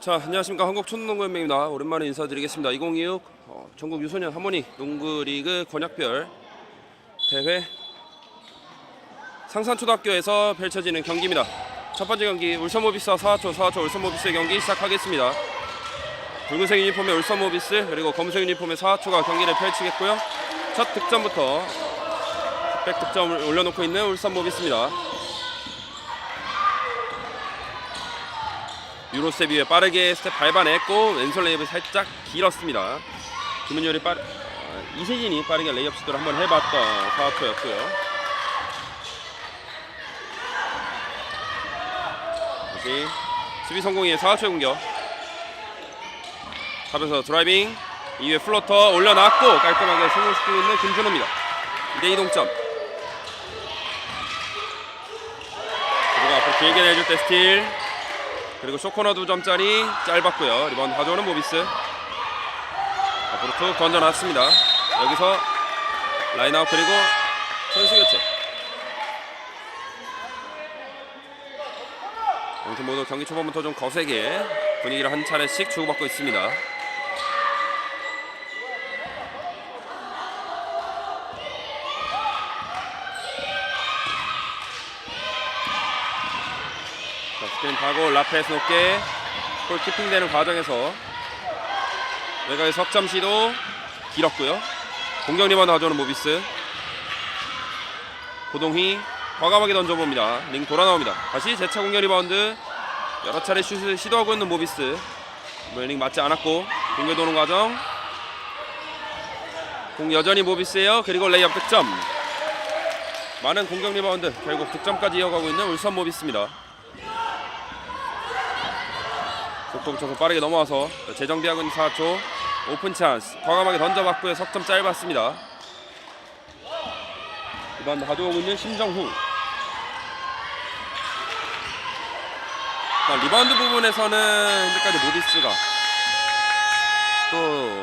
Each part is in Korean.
자, 안녕하십니까. 한국초등농구연맹입니다. 오랜만에 인사드리겠습니다. 2026 전국 유소년 하모니 농구리그 권역별 대회 상산초등학교에서 펼쳐지는 경기입니다. 첫 번째 경기 울산모비스와 사하초 울산모비스의 경기 시작하겠습니다. 붉은색 유니폼의 울산모비스 그리고 검은색 유니폼의 사하초가 경기를 펼치겠고요. 첫 득점부터 100득점을 올려놓고 있는 울산모비스입니다. 유로스텝 위에 빠르게 스텝 밟아냈고 왼손 레이업이 살짝 길었습니다. 김은열이 이세진이 빠르게 레이업 시도를 한번 해봤던 사하초였고요. 다시 수비 성공의 사하초의 공격. 탑에서 드라이빙 이후에 플로터 올려놨고 깔끔하게 성공시키고 있는 김준호입니다. 2대2 동점. 그리고 앞으로 길게 내줄 때 스틸, 그리고 쇼코너 2점짜리 짧았고요. 리바운드 가져오는 모비스. 앞으로 툭 던져놨습니다. 여기서 라인아웃 그리고 선수 교체. 양팀 모두 경기 초반부터 좀 거세게 분위기를 한 차례씩 주고받고 있습니다. 스크린 타고 라페스 높게 골키핑 되는 과정에서 외곽의 석점 시도 길었고요. 공격 리바운드 가져오는 모비스. 고동희 과감하게 던져봅니다. 링 돌아 나옵니다. 다시 재차 공격 리바운드. 여러 차례 슛을 시도하고 있는 모비스. 링 맞지 않았고 공격 도는 과정. 공 여전히 모비스예요. 그리고 레이업 득점. 많은 공격 리바운드 결국 득점까지 이어가고 있는 울산 모비스입니다. 속도 붙여서 빠르게 넘어와서 재정비하고 있는 사하초. 오픈 찬스 과감하게 던져봤고요. 석점 짧았습니다. 리바운드 가져오고 있는 심정후. 리바운드 부분에서는 현재까지 모비스가 또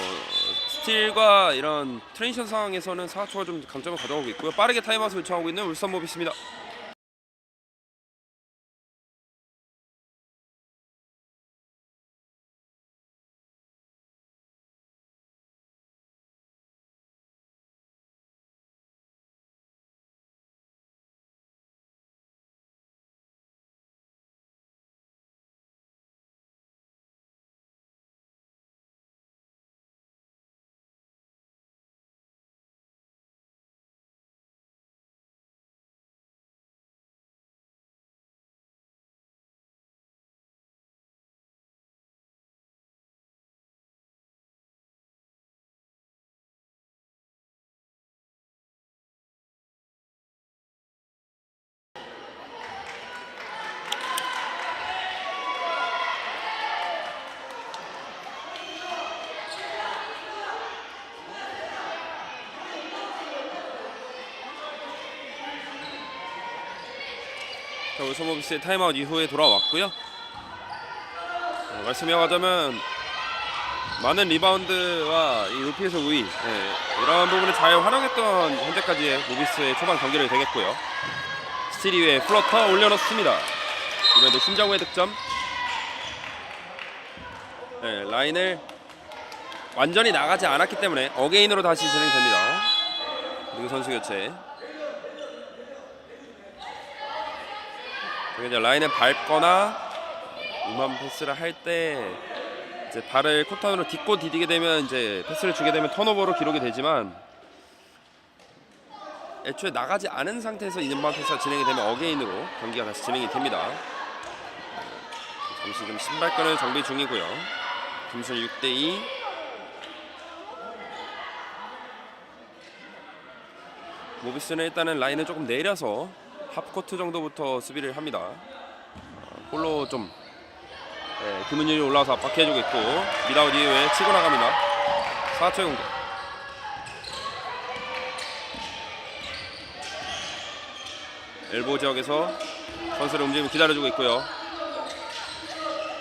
스틸과 이런 트랜지션 상황에서는 사하초가 좀 강점을 가져가고 있고요. 빠르게 타임아웃을 요청하고 있는 울산 모비스입니다. 자, 울산 모비스의 타임아웃 이후에 돌아왔고요. 말씀이어가자면 많은 리바운드와 이 높이에서 우위, 이런 부분을 잘 활용했던 현재까지의 모비스의 초반 경기를 되겠고요. 스틸 이후에 플러터 올려놓습니다. 이번에도 심정우의 득점. 라인을 완전히 나가지 않았기 때문에 어게인으로 다시 진행됩니다. 그리고 선수 교체. 이제 라인을 밟거나 우만 패스를 할 때 이제 발을 코트 안으로 딛고 디디게 되면 이제 패스를 주게 되면 턴오버로 기록이 되지만, 애초에 나가지 않은 상태에서 이음반 패스가 진행이 되면 어게인으로 경기가 다시 진행이 됩니다. 잠시 좀 신발끈을 정비 중이고요. 김순 6대2. 모비스는 일단은 라인을 조금 내려서 하프코트 정도부터 수비를 합니다. 볼로 좀 김은율이 올라와서 압박해주고 있고, 미다웃 이후에 치고 나갑니다. 4초의 공격. 엘보 지역에서 선수의 움직임을 기다려주고 있고요.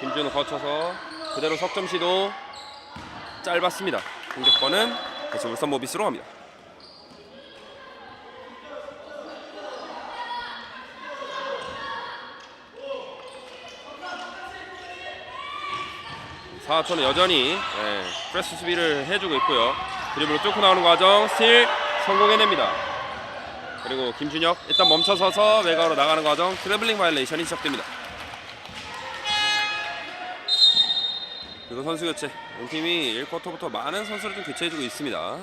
김준호 거쳐서 그대로 석점 시도 짧았습니다. 공격권은 다시 울산 모비스로 갑니다. 4초는 여전히 프레스 수비를 해주고 있고요. 드리블로 뚫고 나오는 과정 스틸 성공해냅니다. 그리고 김준혁 일단 멈춰서서 외곽으로 나가는 과정 트래블링 바이올레이션이 시작됩니다. 그리고 선수 교체, 팀이 1쿼터부터 많은 선수를 좀 교체해주고 있습니다.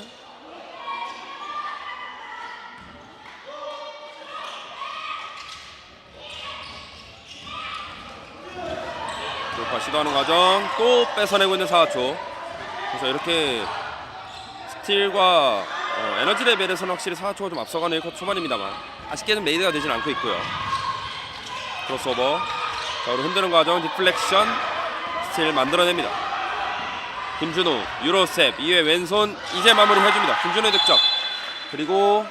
돌파 시도하는 과정 또 뺏어내고 있는 4초. 그래서 이렇게 스틸과 에너지 레벨에서는 확실히 4초가 좀 앞서가는 1쿼터 초반입니다만 아쉽게는 메이드가 되진 않고 있고요. 크로스오버 좌우로 흔드는 과정 디플렉션 스틸 만들어냅니다. 김준우 유로스텝 이후에 왼손 이제 마무리 해줍니다. 김준우의 득점. 그리고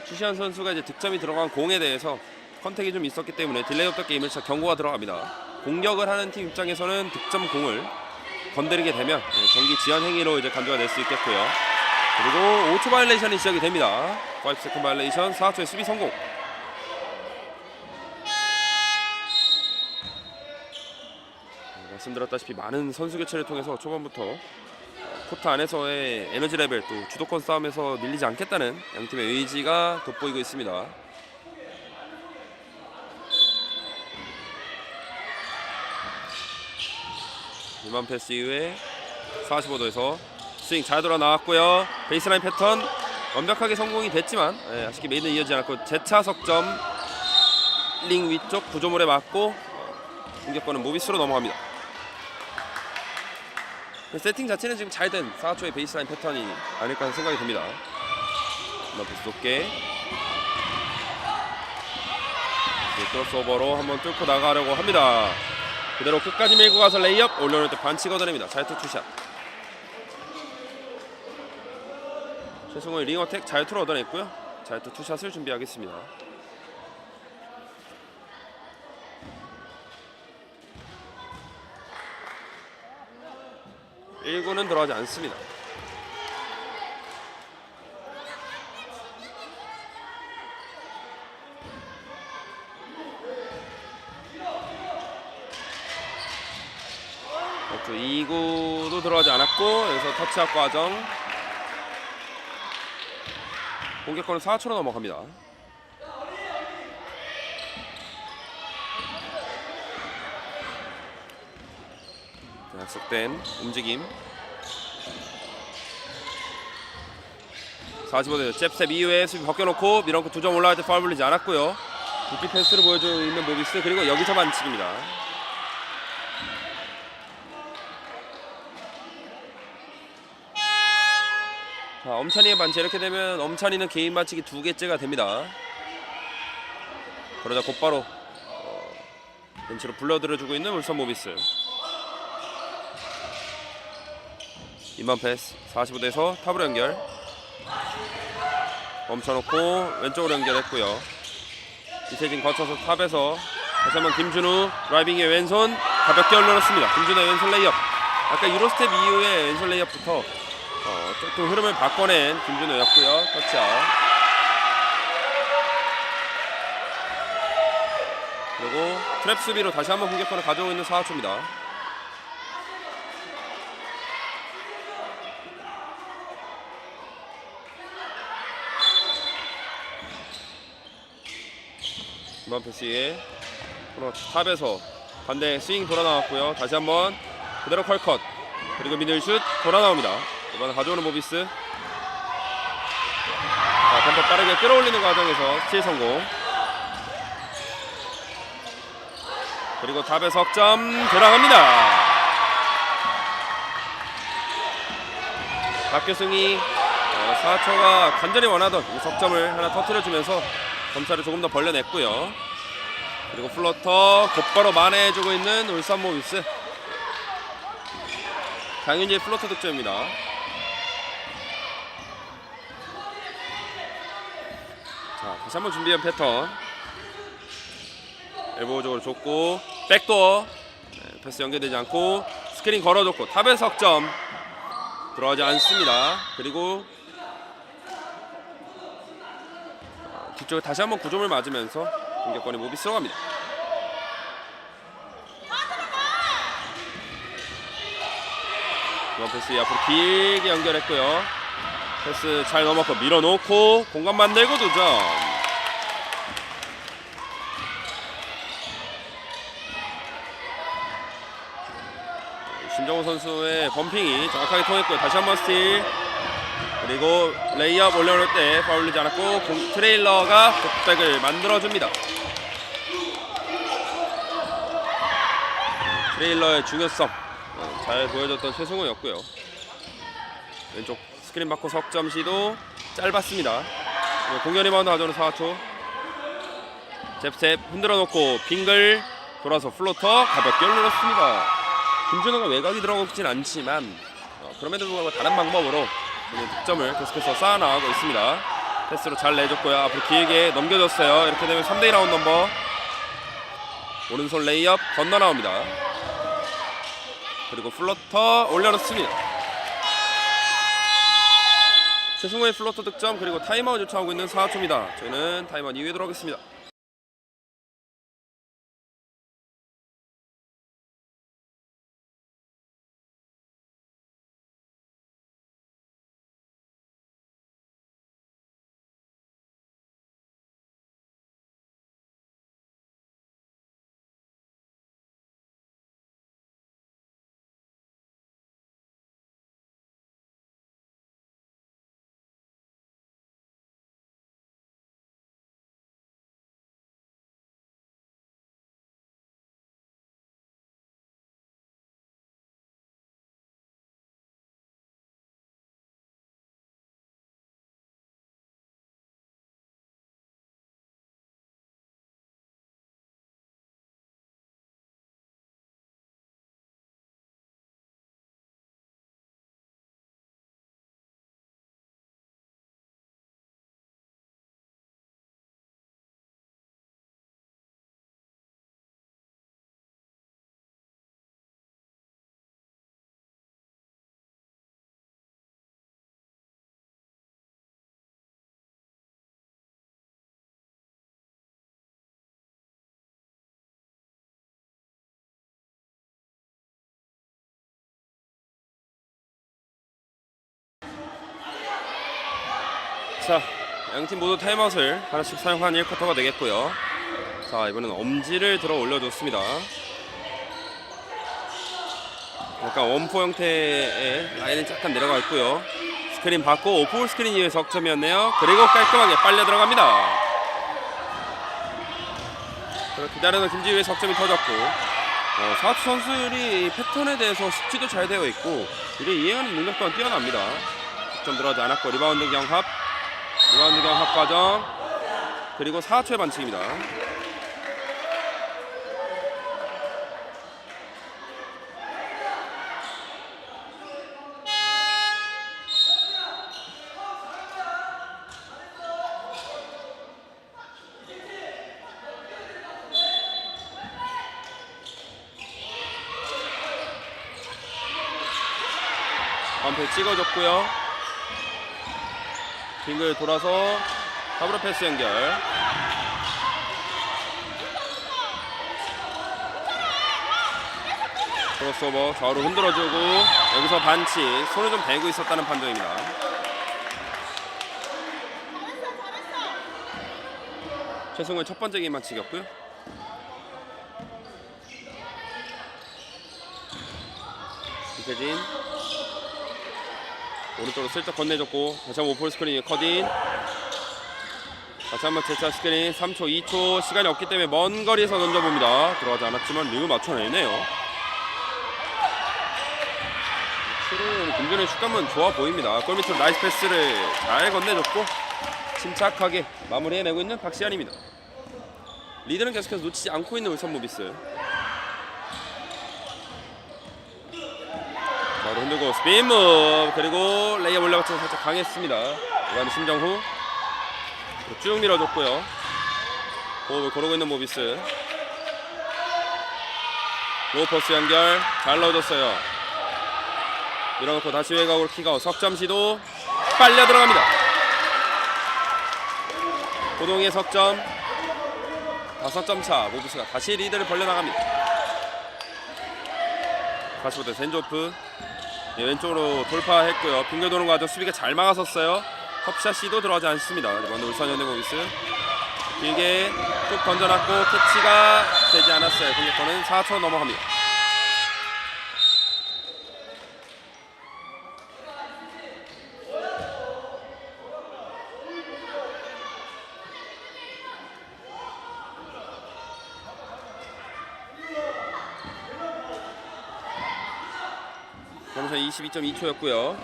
추시한 선수가 이제 득점이 들어간 공에 대해서 컨택이 좀 있었기 때문에 딜레이 오브 더 게임을 경고가 들어갑니다. 공격을 하는 팀 입장에서는 득점 공을 건드리게 되면 경기 지연 행위로 이제 간주가 될 수 있겠고요. 그리고 5초 바이올레이션이 시작이 됩니다. 5세컨 바이올레이션 4초의 수비 성공. 말씀드렸다시피 많은 선수 교체를 통해서 초반부터 코트 안에서의 에너지 레벨 또 주도권 싸움에서 밀리지 않겠다는 양팀의 의지가 돋보이고 있습니다. 이만 패스 이후에 45도에서 스윙 잘 돌아 나왔고요. 베이스라인 패턴 완벽하게 성공이 됐지만 아쉽게 메인은 이어지지 않았고 재차 석점 링 위쪽 구조물에 맞고 공격권은 모비스로 넘어갑니다. 세팅 자체는 지금 잘 된 4초의 베이스라인 패턴이 아닐까 하는 생각이 듭니다. 패스 높게 크로스오버로 한번 뚫고 나가려고 합니다. 그대로 끝까지 밀고 가서 레이업 올려놓을 때 반칙 얻어냅니다. 자유투 투샷. 최승호의 링어택 자유투를 얻어냈고요. 자유투 투샷을 준비하겠습니다. 1구는 들어가지 않습니다. 또 2구도 들어가지 않았고 여기서 터치업 과정 공격권은 4초로 넘어갑니다. 약속된 움직임 45대 잽스텝 이후에 수비 벗겨놓고 밀어놓고 2점 올라갈 때 파울 불리지 않았고요. 두피 패스를 보여주고 있는 모비스. 그리고 여기서 반칙입니다. 자, 엄찬이의 반칙. 이렇게 되면 엄찬이는 개인 반칙이 2개째가 됩니다. 그러자 곧바로 벤치로 불러들여주고 있는 울산 모비스. 인반 패스 45대에서 탑으로 연결 멈춰놓고 왼쪽으로 연결했고요. 이세진 거쳐서 탑에서 다시 한번 김준우 드라이빙의 왼손 가볍게 올려놓습니다. 김준우의 왼손 레이업. 아까 유로스텝 이후에 왼손 레이업부터 조금 흐름을 바꿔낸 김준우였고요. 터치아웃. 그리고 트랩 수비로 다시 한번 공격권을 가져오고 있는 4초입니다. 이번 패스에 탑에서 반대 스윙 돌아 나왔고요. 다시 한번 그대로 컬컷 그리고 미들슛 돌아 나옵니다. 이번에 가져오는 모비스. 템포 빠르게 끌어올리는 과정에서 스틸 성공. 그리고 탑에 석점 들어갑니다. 박교승이 4초가 간절히 원하던 이 석점을 하나 터뜨려주면서 점차를 조금 더 벌려냈고요. 그리고 플러터 곧바로 만회해주고 있는 울산 모비스. 장윤지의 플러터 득점입니다. 자, 다시 한번 준비한 패턴. 엘보우 쪽으로 줬고 백도어 패스 연결되지 않고 스크린 걸어줬고 탑의 석점 들어가지 않습니다. 그리고 뒤쪽에 다시 한번 9점을 맞으면서 공격권이 모비스로 갑니다. 이번 패스 앞으로 길게 연결했고요. 패스 잘 넘어서 밀어놓고 공간 만들고 2점. 심정호 선수의 범핑이 정확하게 통했고요. 다시 한번 스틸. 그리고 레이업 올려놓을 때 파울리지 않았고 트레일러가 득백을 만들어줍니다. 트레일러의 중요성 잘 보여줬던 최승호였고요. 왼쪽 스크린 받고 석점 시도 짧았습니다. 공격 리바운드 가져오는 4초. 잽셉 흔들어 놓고 빙글 돌아서 플로터 가볍게 올려놓습니다. 김준호가 외곽이 들어가진 않지만 그럼에도 불구하고 다른 방법으로 득점을 계속해서 쌓아나가고 있습니다. 패스로 잘 내줬고요. 앞으로 길게 넘겨줬어요. 이렇게 되면 3대2 라운드 넘버. 오른손 레이업 건너 나옵니다. 그리고 플로터 올려놓습니다. 최승호의 플로터 득점 그리고 타임아웃 요청하고 있는 4초입니다. 저희는 타임아웃 이후에 들어가겠습니다. 자, 양팀 모두 타임아웃을 하나씩 사용한 1쿼터가 되겠고요. 자, 이번엔 엄지를 들어 올려줬습니다. 약간 원포 형태의 라인은 잠깐 내려가 있고요. 스크린 받고 오프볼 스크린 이후에 석점이었네요. 그리고 깔끔하게 빨려 들어갑니다. 기다리는 김지우의 석점이 터졌고 사투 선수들이 패턴에 대해서 숙지도 잘 되어 있고 이를 이해하는 능력 또한 뛰어납니다. 득점 들어가지 않았고 리바운드 경합 과정 그리고 4초의 반칙입니다. 완패 찍어줬고요. 빙글 돌아서 더블 패스 연결. 크로스오버 좌우로 흔들어주고 여기서 반칙. 손을 좀 대고 있었다는 판정입니다. 최승호의 첫 번째 게임 반칙이었고요. 이태진 오른쪽으로 슬쩍 건네줬고 다시 한번 오플 스크린 컷인. 다시 한번 재차 스크린 3초 2초 시간이 없기 때문에 먼 거리에서 던져봅니다. 들어가지 않았지만 링을 맞춰내네요. 확실히 김준호의 슛감은 좋아 보입니다. 골밑으로 나이스 패스를 잘 건네줬고 침착하게 마무리해내고 있는 박시안입니다. 리드는 계속해서 놓치지 않고 있는 울산 모비스. 바로 흔들고 스피인 무브 그리고 레이업 올라가서 살짝 강했습니다. 이번에 심정후 쭉 밀어줬고요. 호흡을 고르고 있는 모비스. 로퍼스 연결 잘 넣어줬어요. 밀어놓고 다시 외곽으로 킥아웃. 석점 시도 빨려 들어갑니다. 고동의 석점. 5점 차. 모비스가 다시 리드를 벌려나갑니다. 45대 젠조프. 왼쪽으로 돌파했고요. 빙글 도는 과정 수비가 잘 막았었어요. 컵샷 시도 들어가지 않습니다. 리바운드 울산 현대모비스. 길게 쭉 던져놨고 캐치가 되지 않았어요. 공격권은 4초 넘어갑니다. 점수 22.2초였고요.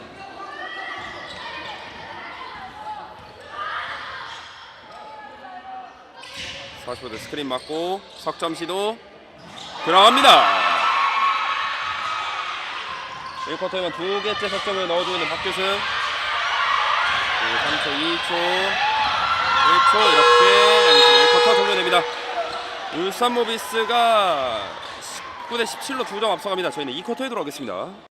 대 스크린 맞고 석점 시도 들어갑니다. 1쿼터에만 2개째 석점을 넣어주고 있는 박규승. 3초, 2초, 1초 이렇게 1쿼터 종료됩니다. 울산 모비스가 19대 17로 2점 앞서갑니다. 저희는 2쿼터에 들어가겠습니다.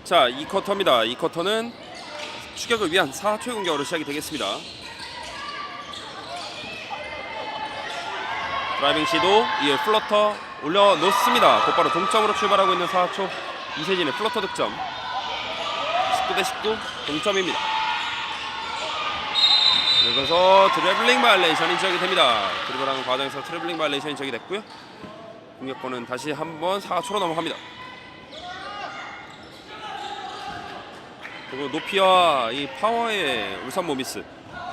자, 2쿼터입니다. 2쿼터는 추격을 위한 4초의 공격으로 시작이 되겠습니다. 드라이빙 시도, 이에 플러터 올려놓습니다. 곧바로 동점으로 출발하고 있는 4초. 이세진의 플러터 득점. 19대 19 동점입니다. 그래서 드래블링 바이올레이션이 지적이 됩니다. 드리블하는 과정에서 트래블링 바이올레이션이 지적이 됐고요. 공격권은 다시 한번 4초로 넘어갑니다. 그리고 높이와 이 파워의 울산 모비스,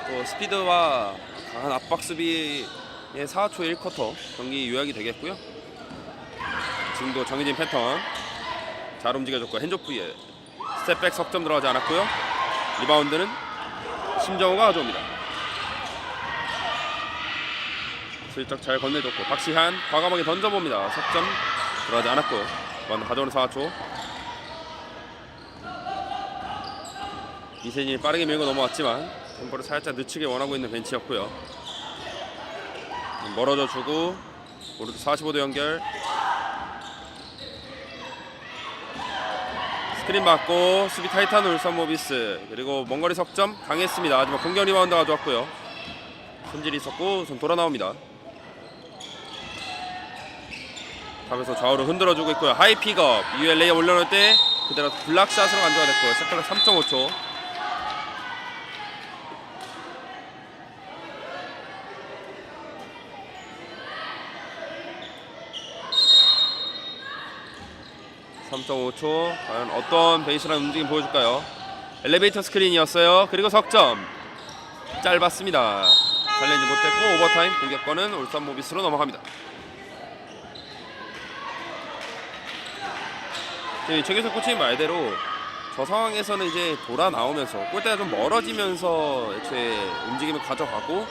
또 스피드와 강한 압박 수비의 4초 1쿼터 경기 요약이 되겠고요. 지금도 정해진 패턴 잘 움직여줬고 핸즈오프의 스텝백 석점 들어가지 않았고요. 리바운드는 심정우가 가져옵니다. 슬쩍 잘 건네줬고 박시한 과감하게 던져봅니다. 석점 들어가지 않았고요. 리바운드 가져오는 4초. 이세진이 빠르게 밀고 넘어왔지만 템포를 살짝 늦추길 원하고 있는 벤치였고요. 멀어져 주고 오른쪽 45도 연결. 스크린 맞고 수비 타이트한 울산 모비스. 그리고 먼거리 석점 강했습니다. 하지만 공격 리바운드 가져왔고요. 손질이 있었고 좀 돌아 나옵니다. 하면서 좌우로 흔들어주고 있고요. 하이 픽업 ULA 올려놓을 때 그대로 블락샷으로 간주가 됐고요. 세클락 3.5초. 과연 어떤 베이스라인 움직임 보여줄까요? 엘리베이터 스크린이었어요. 그리고 석점 짧았습니다. 달리지 못했고 오버타임. 공격권은 울산 모비스로 넘어갑니다. 최규석 코치님 말대로 저 상황에서는 이제 돌아 나오면서 골대가 좀 멀어지면서 애초에 움직임을 가져가고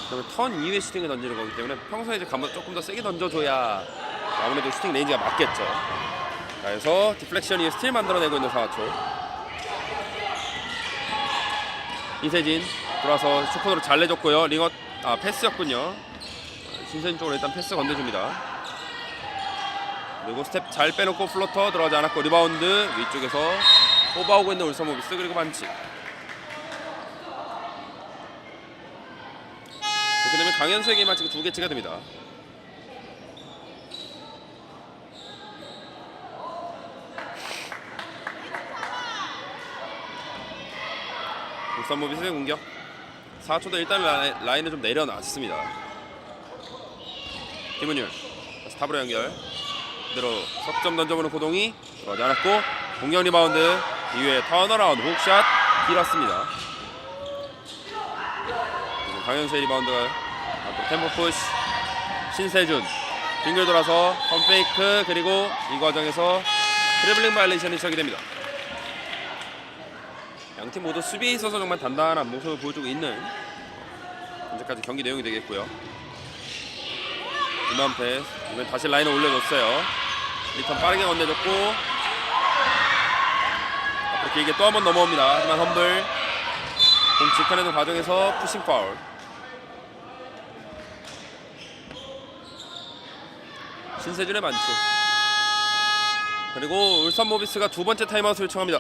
그다음에 턴 이후에 슈팅을 던지는 거기 때문에 평소에 이제 감을 조금 더 세게 던져줘야 아무래도 슈팅 레인지가 맞겠죠. 그래서 디플렉션 이후에 스틸 만들어내고 있는 4초. 이세진 들어와서 쇼코너로 잘 내줬고요. 링어 패스였군요. 신세진 쪽으로 일단 패스 건네줍니다. 그리고 스텝 잘 빼놓고 플로터 들어가지 않았고 리바운드 위쪽에서 뽑아오고 있는 울산 모비스. 그리고 반칙. 이렇게 되면 강현수에게 맞추고 2개째가 됩니다. 울산 모비스의 공격. 4초도 일단 라인을 좀 내려놨습니다. 김은율 다시 탑으로 연결. 그대로 석점 던져보는 고동이 들어가지 않았고 공격 리바운드 이후에 턴어라운드 훅샷 길었습니다. 강현수의 리바운드가 템포 푸시. 신세준 빙글 돌아서 펀페이크. 그리고 이 과정에서 트래블링 바이올레이션이 시작이 됩니다. 양팀 모두 수비에 있어서 정말 단단한 모습을 보여주고 있는 현재까지 경기 내용이 되겠고요. 이만 패스. 이번 다시 라인을 올려줬어요. 리턴 빠르게 건네줬고 앞으로 길게 또 한 번 넘어옵니다. 하지만 험블 공 직관하는 과정에서 푸싱 파울. 신세준의 반칙. 그리고 울산 모비스가 두 번째 타임아웃을 요청합니다.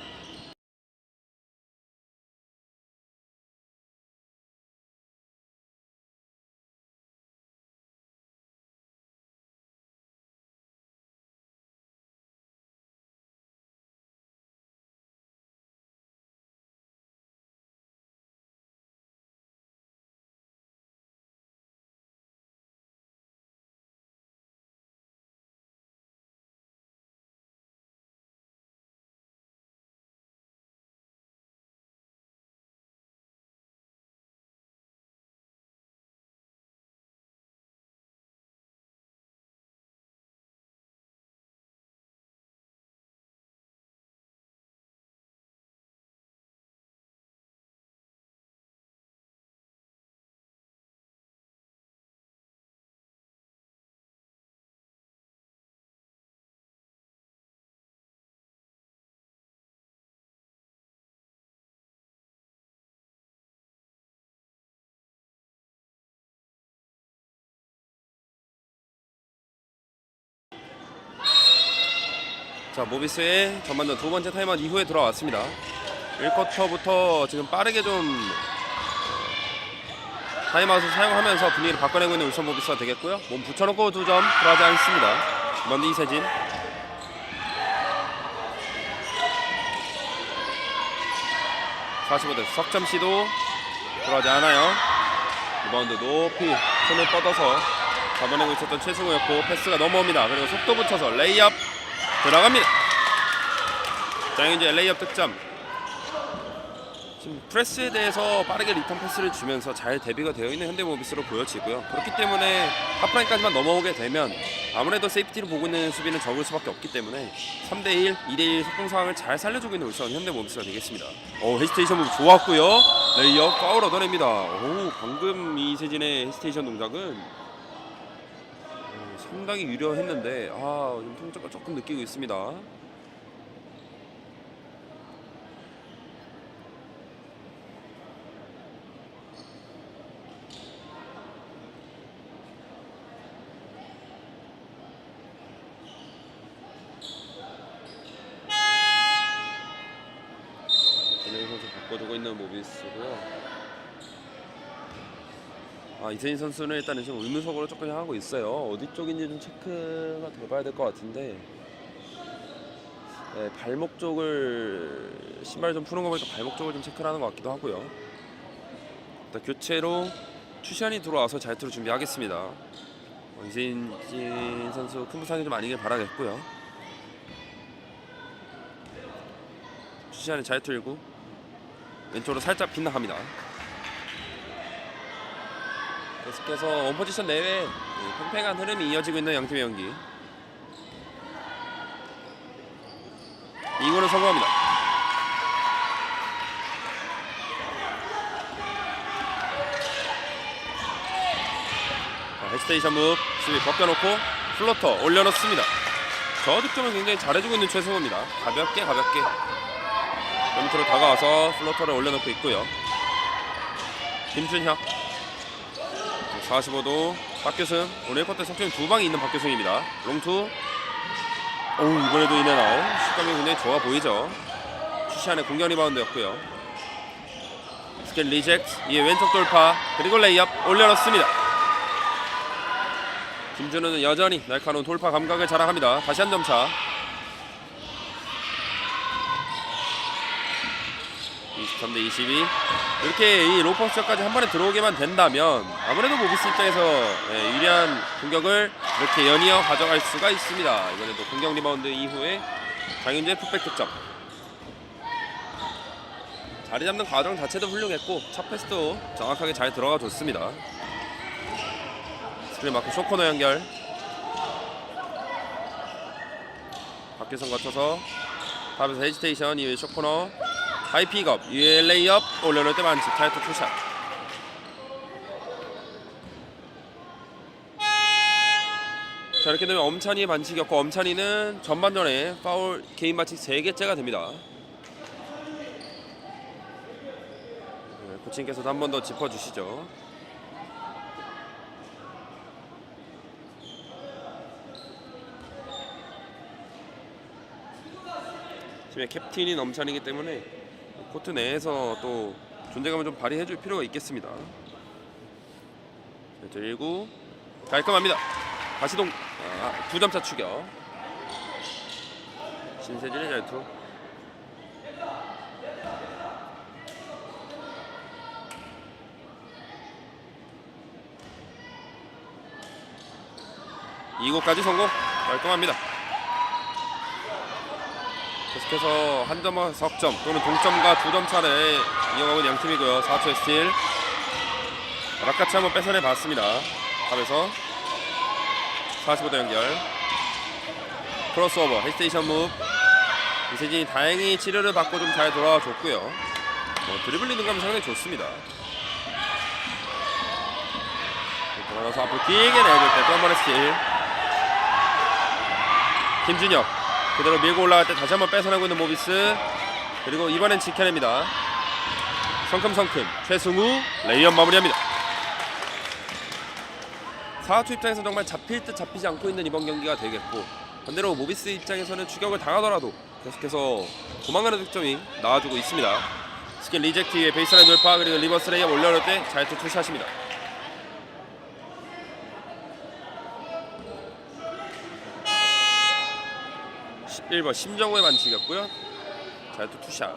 자, 모비스의 전반전 두 번째 타임아웃 이후에 들어왔습니다. 1쿼터부터 지금 빠르게 좀 타임아웃을 사용하면서 분위기를 바꿔내고 있는 울산 모비스가 되겠고요. 몸 붙여놓고 2점 들어가지 않습니다. 먼디 이세진. (45대) 석점 시도 들어가지 않아요. 리바운드 높이 손을 뻗어서 잡아내고 있었던 최승우였고 패스가 넘어옵니다. 그리고 속도 붙여서 레이업 들어갑니다. 자, 이제 레이업 득점. 지금 프레스에 대해서 빠르게 리턴 패스를 주면서 잘 대비가 되어 있는 현대모비스로 보여지고요. 그렇기 때문에 하프라인까지만 넘어오게 되면 아무래도 세이프티를 보고 있는 수비는 적을 수밖에 없기 때문에 3대1, 2대1 속공 상황을 잘 살려주고 있는 울산 현대모비스가 되겠습니다. 헤지테이션 무브 좋았고요. 레이업 파울 얻어냅니다. 방금 이세진의 헤지테이션 동작은 상당히 유려했는데 좀 통증을 조금 느끼고 있습니다. 김혜인 선수 바꿔주고 있는 모비스고요. 이세진 선수는 일단은 지금 의무석으로 조금 향하고 있어요. 어디 쪽인지 좀 체크가 돼봐야 될 것 같은데, 네, 발목 쪽을 신발 좀 푸는 거 보니까 발목 쪽을 좀 체크를 하는 것 같기도 하고요. 일단 교체로 추시안이 들어와서 자유투를 준비하겠습니다. 이세진 선수 큰 부상이 좀 아니길 바라겠고요. 추시안의 자유투 1구 왼쪽으로 살짝 빗나갑니다. 계속해서 원포지션 내외 팽팽한 흐름이 이어지고 있는 양팀의 경기. 2구는 성공합니다. 헤지테이션 무브 수비 벗겨놓고 플로터 올려놓습니다. 저 득점을 굉장히 잘해주고 있는 최승호입니다. 가볍게 밑으로 다가와서 플로터를 올려놓고 있고요. 김준혁 45도 박규승. 오늘 1쿼터 석점 2방이 있는 박규승입니다. 롱투. 이번에도 인앤아웃. 식감이 굉장히 좋아 보이죠. 추시안의 공격 리바운드였고요. 스킬 리젝트. 이에 왼쪽 돌파 그리고 레이업 올려놓습니다. 김준우는 여전히 날카로운 돌파 감각을 자랑합니다. 다시 한 점차. 23대 22. 이렇게 이 로퍼스까지 한 번에 들어오게만 된다면 아무래도 모비스 입장에서 유리한 공격을 이렇게 연이어 가져갈 수가 있습니다. 이번에도 공격 리바운드 이후에 장윤주의 풋백 득점. 자리 잡는 과정 자체도 훌륭했고 첫 패스도 정확하게 잘 들어가 줬습니다. 스크린 마크 쇼코너 연결. 박규성 거쳐서 탑에서 헤지테이션 이후에 쇼코너 하이 픽업 이후에 레이업 올려놓을 때 반칙. 타이트 투샷. 자, 이렇게 되면 엄찬이의 반칙이었고 엄찬이는 전반전에 파울 개인 반칙 3개째가 됩니다. 코치님께서도 한 번 더 짚어주시죠. 팀의 캡틴인 엄찬이기 때문에 코트 내에서 또 존재감을 좀 발휘해줄 필요가 있겠습니다. 1구 깔끔합니다. 다시 2점차 추격. 신세진의 잘투. 이구까지 성공. 깔끔합니다. 계속해서 한 점과 석점 또는 동점과 2점 차를 이어가고 있는 양팀이고요. 4초의 스틸. 락같이 한번 뺏어내 봤습니다. 탑에서 45도 연결. 크로스오버 헤지테이션 무브. 이세진이 다행히 치료를 받고 좀 잘 돌아와 줬고요. 드리블 리듬감이 상당히 좋습니다. 돌아가서 앞으로 길게 내줄 때 또 한 번의 스틸. 김준혁 그대로 밀고 올라갈 때 다시 한번 뺏어내고 있는 모비스. 그리고 이번엔 지켜냅니다. 성큼성큼 최승우 레이업 마무리합니다. 4초 입장에서 정말 잡힐 듯 잡히지 않고 있는 이번 경기가 되겠고 반대로 모비스 입장에서는 추격을 당하더라도 계속해서 도망가는 득점이 나와주고 있습니다. 스킬 리젝트 위에 베이스라인 돌파 그리고 리버스 레이업 올려놓을 때 잘투 투샷입니다. 11번 심정우의 반칙이었고요. 잘투 투샷.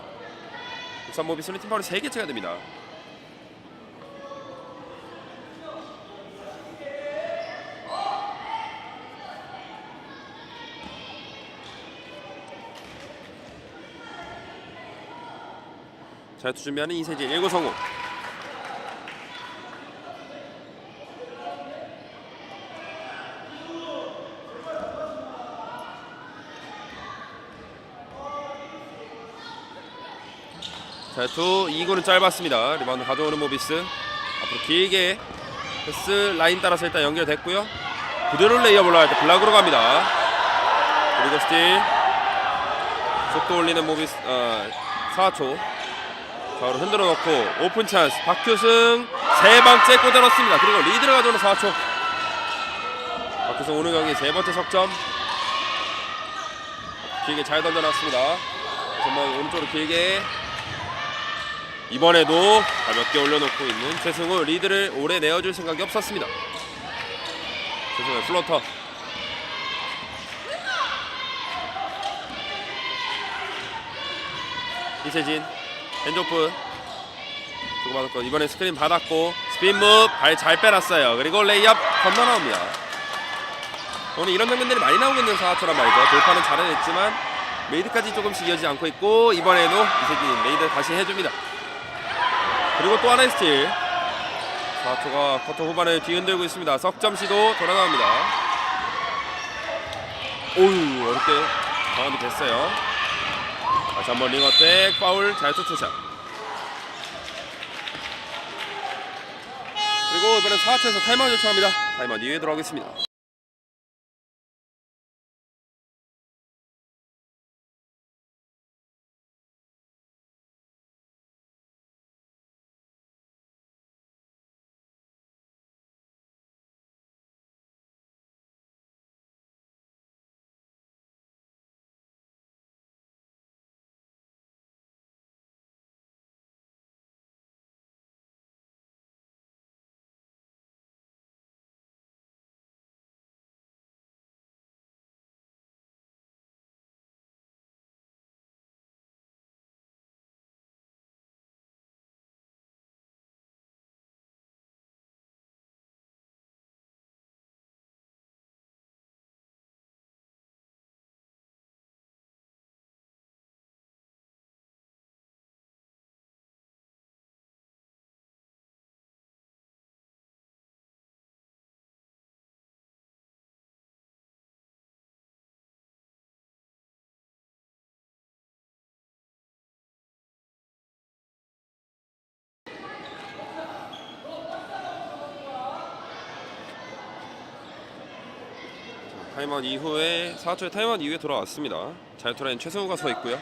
울산 모비스는 팀 파울이 3개째가 됩니다. 잘투 준비하는 이세진 1구 성공. 잘투 2구는 짧았습니다. 리바운드 가져오는 모비스. 앞으로 길게 패스 라인 따라서 일단 연결됐고요. 그대로 레이업 올라갈 때 블락으로 갑니다. 그리고 스틸. 속도 올리는 모비스 4초. 좌우로 흔들어 놓고 오픈 찬스 박규승 3번째 꽂아넣습니다. 그리고 리드를 가져오는 4초. 박규승 오늘 경기 3번째 석점. 길게 잘 던져놨습니다. 그래서 오른쪽으로 길게. 이번에도 가볍게 올려놓고 있는 최승우. 리드를 오래 내어줄 생각이 없었습니다. 최승우의 플로터. 이세진 핸드오프 주고받았고 이번에 스크린 받았고 스핀 무브 발 잘 빼놨어요. 그리고 레이업 건너나옵니다. 오늘 이런 장면들이 많이 나오겠는 사하초란 말이죠. 돌파는 잘해냈지만 메이드까지 조금씩 이어지지 않고 있고 이번에도 이세진 메이드 다시 해줍니다. 그리고 또 하나의 스틸. 사하초가 쿼터 후반에 뒤흔들고 있습니다. 석점 시도 돌아 나옵니다. 오유 어렵게 방어이 됐어요. 다시 한번 링어택 파울 잘투 투샷. 그리고 이번엔 사하초에서 타임아웃 요청합니다. 타임아웃 이후에 들어가겠습니다. 타임아웃 이후에 4초의 타임아웃 이후에 돌아왔습니다. 자유투라인 최승우가 서 있고요.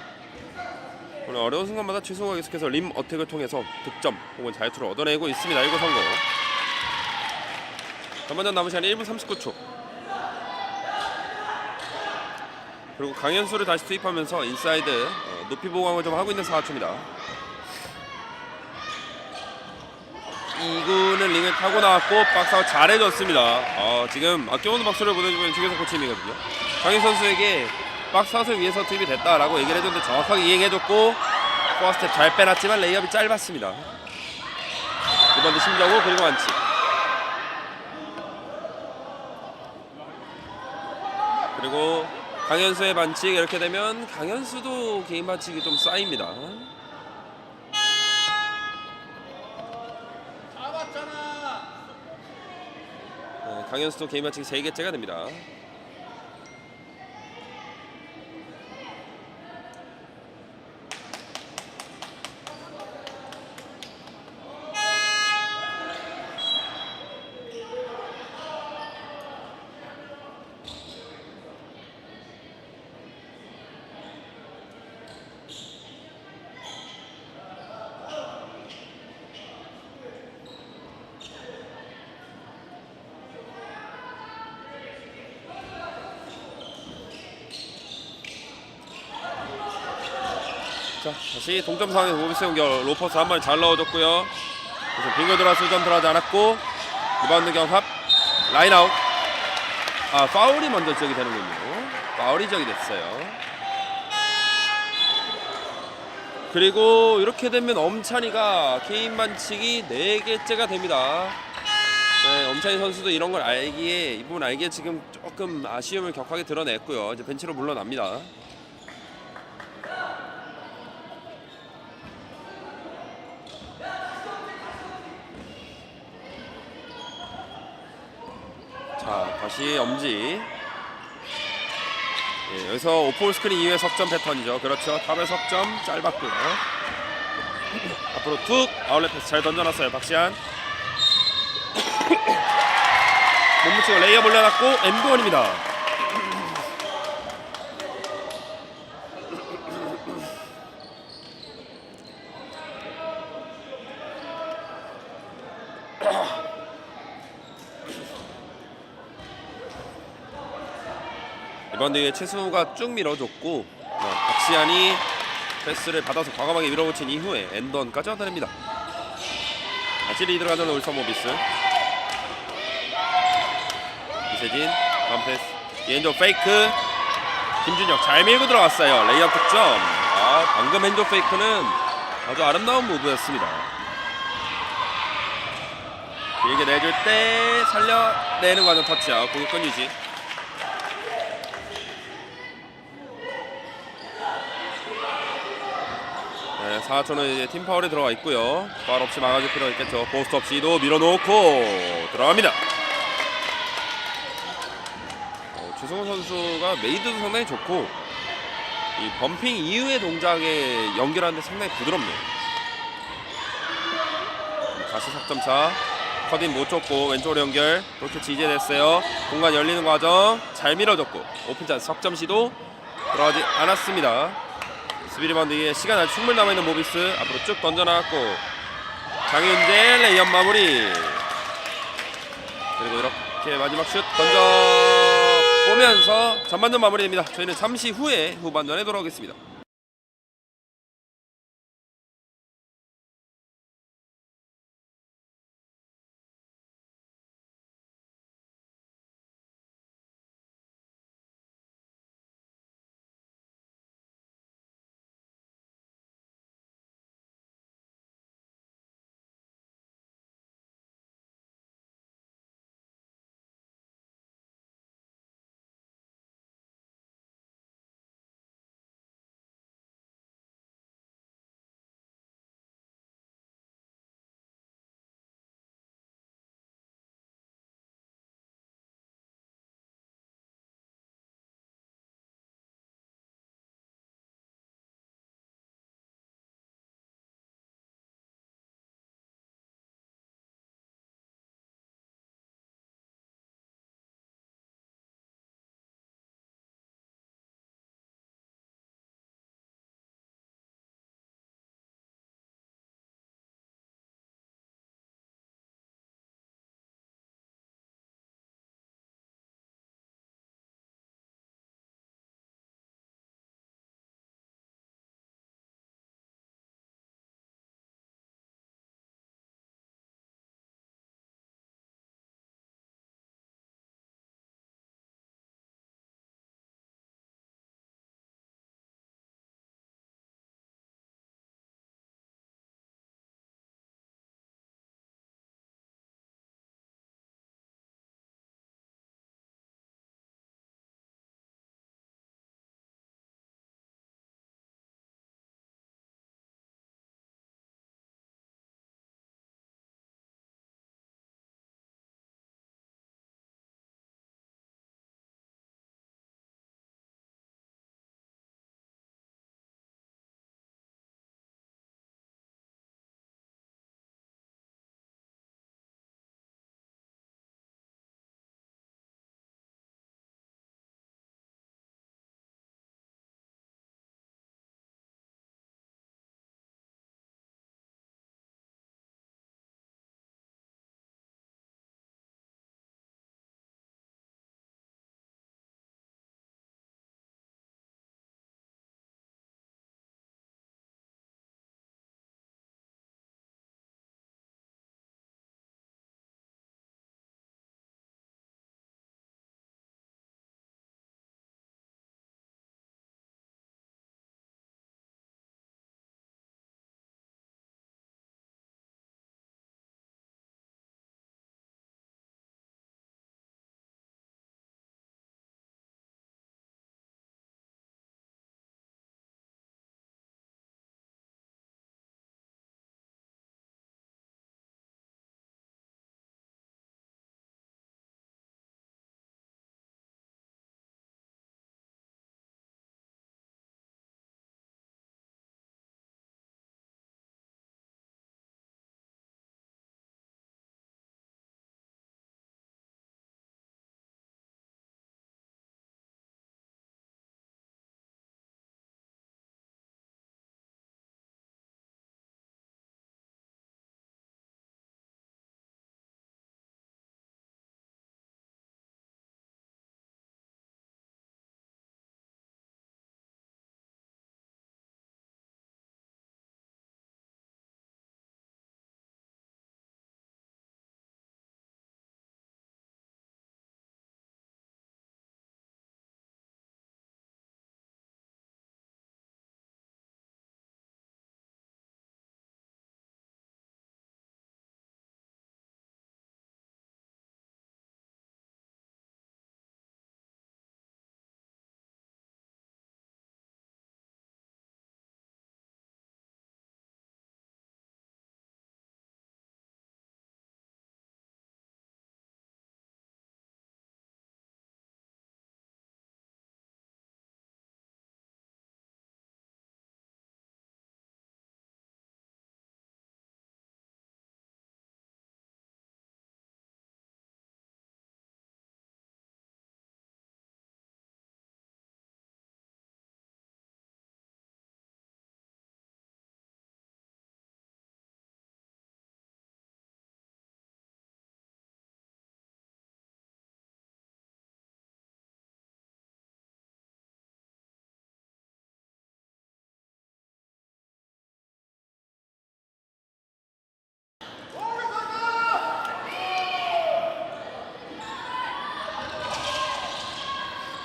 오늘 어려운 순간마다 최승우가 계속해서 림 어택을 통해서 득점 혹은 자유투를 얻어내고 있습니다. 1구 성공. 전반전 남은 시간 1분 39초. 그리고 강현수를 다시 투입하면서 인사이드 높이 보강을 좀 하고 있는 4초입니다. 2구는 링을 타고 나왔고 박스아웃 잘해줬습니다. 지금 아껴오는 박수를 보내주고 있는 주계석 코치님이거든요. 강현 선수에게 박스아웃을 위해서 투입이 됐다라고 얘기를 해줬는데 정확하게 이행해줬고 포스텝 잘 빼놨지만 레이업이 짧았습니다. 이번도 심정호 그리고 완치. 그리고 강현수의 반칙. 이렇게 되면 강현수도 개인 반칙이 좀 쌓입니다. 강현수도 개인 반칙이 3개째가 됩니다. 자, 다시 동점 상황에서 모비스 연결. 로퍼스 한 마리 잘 넣어줬고요. 그래서 빙글 돌아서 점 들어가지 않았고 리바운드 경합 라인아웃. 파울이 먼저 지적이 되는군요. 파울이 지적이 됐어요. 그리고 이렇게 되면 엄찬이가 개인 반칙이 4개째가 됩니다. 엄찬이 선수도 이런 걸 알기에, 이 부분 알기에 지금 조금 아쉬움을 격하게 드러냈고요. 이제 벤치로 물러납니다. 자, 다시 엄지. 여기서 오폴 스크린 이후의 석점 패턴이죠. 그렇죠. 탑의 석점 짧았고요. 앞으로 툭 아웃렛 패스 잘 던져놨어요. 박시한. 못 묻히고 레이업 올려놨고 엔드원입니다. 이번 뒤에 최승우가 쭉 밀어줬고 박시안이 패스를 받아서 과감하게 밀어붙인 이후에 엔던까지 얻어냅니다. 다시 리드를 가져오는 울산 모비스. 이세진 다음 패스 왼쪽 페이크. 김준혁 잘 밀고 들어갔어요. 레이업 득점. 방금 왼쪽 페이크는 아주 아름다운 무브였습니다. 길게 내줄 때 살려내는 과정 터치아웃. 공격권 유지. 4초는 이제 팀 파울에 들어가 있고요. 파울 없이 막아줄 필요가 있겠죠. 포스트 없이도 밀어놓고 들어갑니다. 최승우 선수가 메이드도 상당히 좋고 이 범핑 이후의 동작에 연결하는데 상당히 부드럽네요. 다시 석점차. 커딘 못 줬고 왼쪽으로 연결. 로켓치 이제 됐어요. 공간 열리는 과정 잘 밀어줬고 오픈 찬스 석점 시도 들어가지 않았습니다. 수비 리바운드에 시간 아직 충분히 남아있는 모비스. 앞으로 쭉 던져나갔고 장윤재 레이업 마무리. 그리고 이렇게 마지막 슛 던져보면서 전반전 마무리됩니다. 저희는 잠시 후에 후반전에 돌아오겠습니다.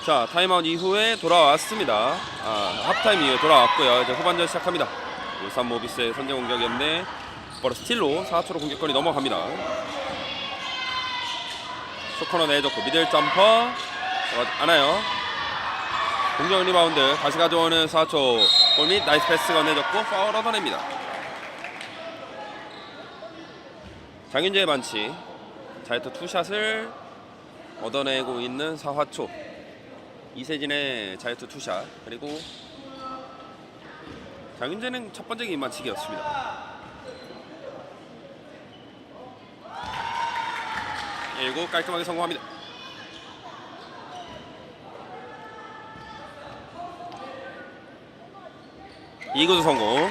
자, 타임아웃 이후에 돌아왔습니다. 하프타임 이후에 돌아왔고요. 이제 후반전 시작합니다. 울산 모비스의 선제 공격이었는데 바로 스틸로 4초로 공격권이 넘어갑니다. 쇼코너 내줬고 미들 점퍼 안아요. 공격 리바운드 다시 가져오는 4초 골밑 나이스 패스가 내줬고 파울 얻어냅니다. 장윤재의 반칙. 자유투 투샷을 얻어내고 있는 4화초. 이세진의 자유투 투샷. 그리고 장윤재는 첫 번째 게임 반칙이었습니다. 1구 깔끔하게 성공합니다. 이구도 성공.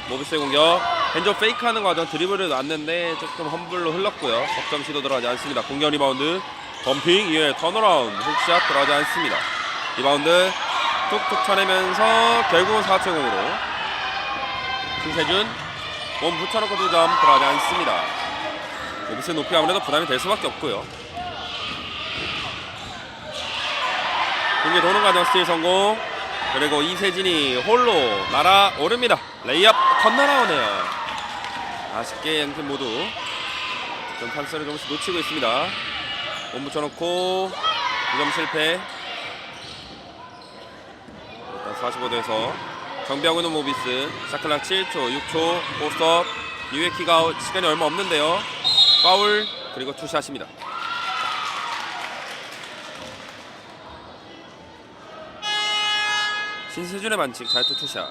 모비스의 공격. 핸즈업 페이크하는 과정 드리블을 놨는데 조금 험블로 흘렀고요. 석점 시도 들어가지 않습니다. 공격 리바운드 범핑 이후에 턴어라운드 훅샷 들어가지 않습니다. 리바운드 툭툭 쳐내면서 결국은 4.0으로 신세준 몸 붙여놓고 2점 들어가지 않습니다. 모비스의 높이 아무래도 부담이 될 수밖에 없고요. 공격 도는 과정 스틸 성공. 그리고 이세진이 홀로 날아오릅니다. 레이업 건너나오네요. 아쉽게 양팀 모두 좀 찬스를 조금씩 놓치고 있습니다. 몸 붙여놓고 2점 실패. 일단 45도에서 정비하고 있는 모비스. 샤클락 7초 6초 포스트업 이후에 킥아웃. 시간이 얼마 없는데요. 파울 그리고 투샷입니다. 신세준의 반칙 자유투 투샷.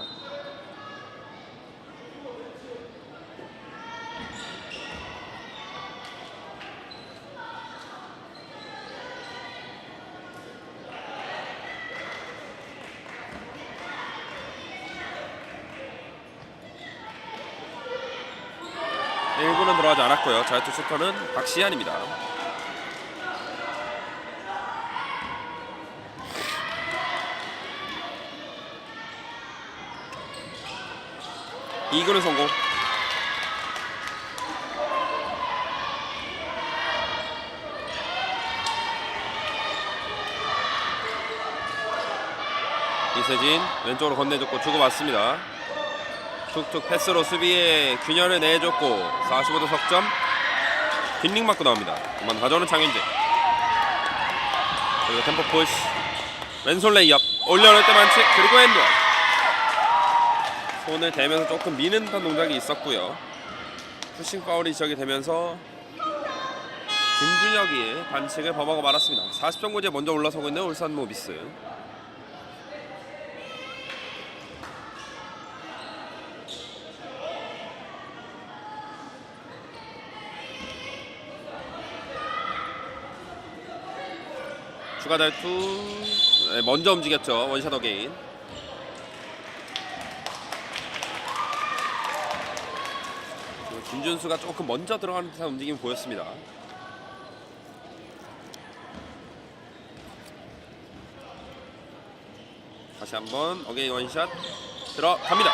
네, 1구는 들어가지 않았고요. 자유투 슈터는 박시안입니다. 이구는 성공. 이세진 왼쪽으로 건네줬고 주고받습니다. 툭툭 패스로 수비에 균열을 내줬고 45도 석점. 뒷링 맞고 나옵니다. 그만 가져오는 장윤재. 그리고 템포 푸시 왼손 레이업 올려놓을 때 반칙. 그리고 엔드원. 손을 대면서 조금 미는 듯한 동작이 있었고요. 푸싱 파울이 지적이 되면서 김준혁이 반칙을 범하고 말았습니다. 40점 고지에 먼저 올라서고 있는 울산 모비스. 추가 달투 먼저 움직였죠. 원샷 어게인. 김준수가 조금 먼저 들어가는 듯한 움직임이 보였습니다. 다시 한번 어게인 원샷 들어갑니다.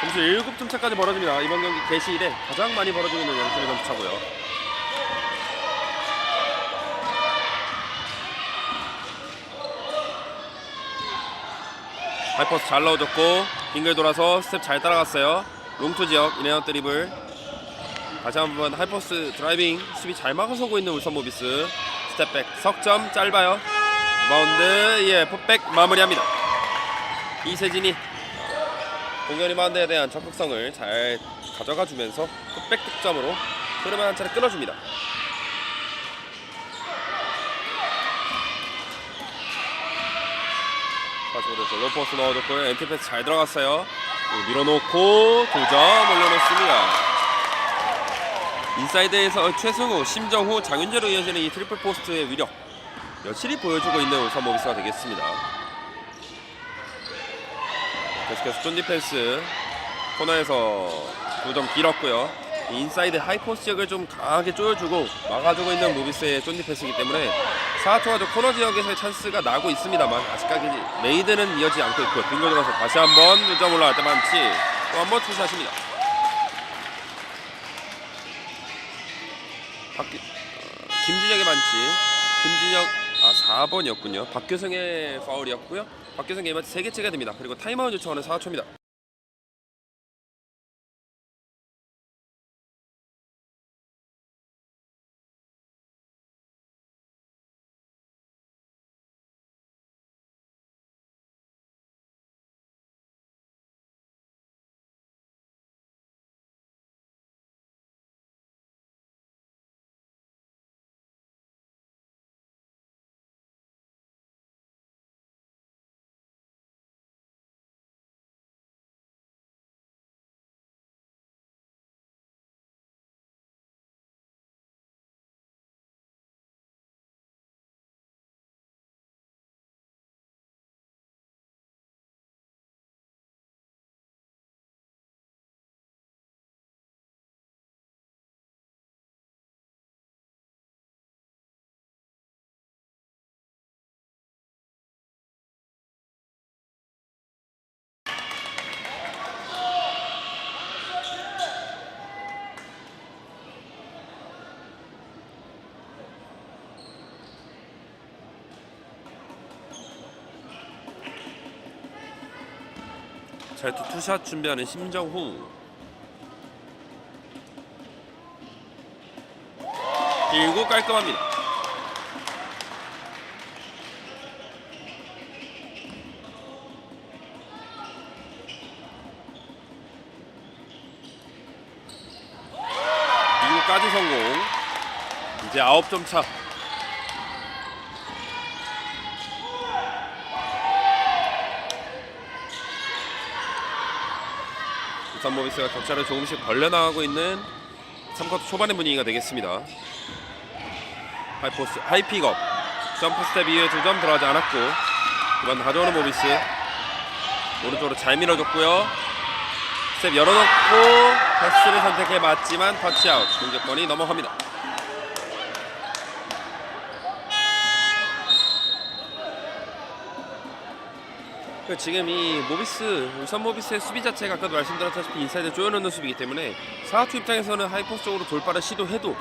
점수 7점 차까지 벌어집니다. 이번 경기 개시 이래 가장 많이 벌어지고 있는 양팀의 점수 차고요. 하이퍼스 잘 넣어줬고 빙글 돌아서 스텝 잘 따라갔어요. 롱투 지역 인앤아웃 드리블. 다시 한번 하이퍼스 드라이빙 수비 잘 막아서고 있는 울산 모비스. 스텝백 석점 짧아요. 리바운드 예 풋백 마무리합니다. 이세진이 공격 리바운드에 대한 적극성을 잘 가져가 주면서 풋백 득점으로 흐름을 한 차례 끊어줍니다. 다시 오른쪽 로퍼스 넣어줬고요. 엔티 패스 잘 들어갔어요. 밀어놓고 2점 올려놓습니다. 인사이드에서 최승우, 심정후, 장윤재로 이어지는 이 트리플 포스트의 위력 여실히 보여주고 있는 울산 모비스가 되겠습니다. 계속해서 쫀 디펜스 코너에서 2점 길었고요. 인사이드 하이포스트 지역을 좀 강하게 쪼여주고 막아주고 있는 모비스의 쫀 디펜스이기 때문에 4초와 코너 지역에서의 찬스가 나고 있습니다만 아직까지 레이드는 이어지지 않고 있고요. 빙글 돌아서 다시 한번 2점 올라갈 때 반칙. 또 한 번 투샷입니다. 김준혁의 반칙. 김준혁 4번이었군요. 박규성의 파울이었고요. 박규성 게임 반칙 3개째가 됩니다. 그리고 타임아웃 요청하는 4초입니다. 자, 또 투샷 준비하는 심정후. 1구 깔끔합니다. 까지 성공. 이제 9점 차. 울산 모비스가 격차를 조금씩 벌려나가고 있는 3쿼터 초반의 분위기가 되겠습니다. 하이포스, 하이픽업, 점프 스텝 이후에 2점 들어가지 않았고 이번 가져오는 모비스. 오른쪽으로 잘 밀어줬고요. 스텝 열어놓고 패스를 선택해 맞지만 터치아웃. 공격권이 넘어갑니다. 지금 이 모비스, 울산 모비스의 수비 자체가 아까도 말씀드렸다시피 인사이드 쪼여놓는 수비이기 때문에 4초 입장에서는 하이포스 쪽으로 돌파를 시도해도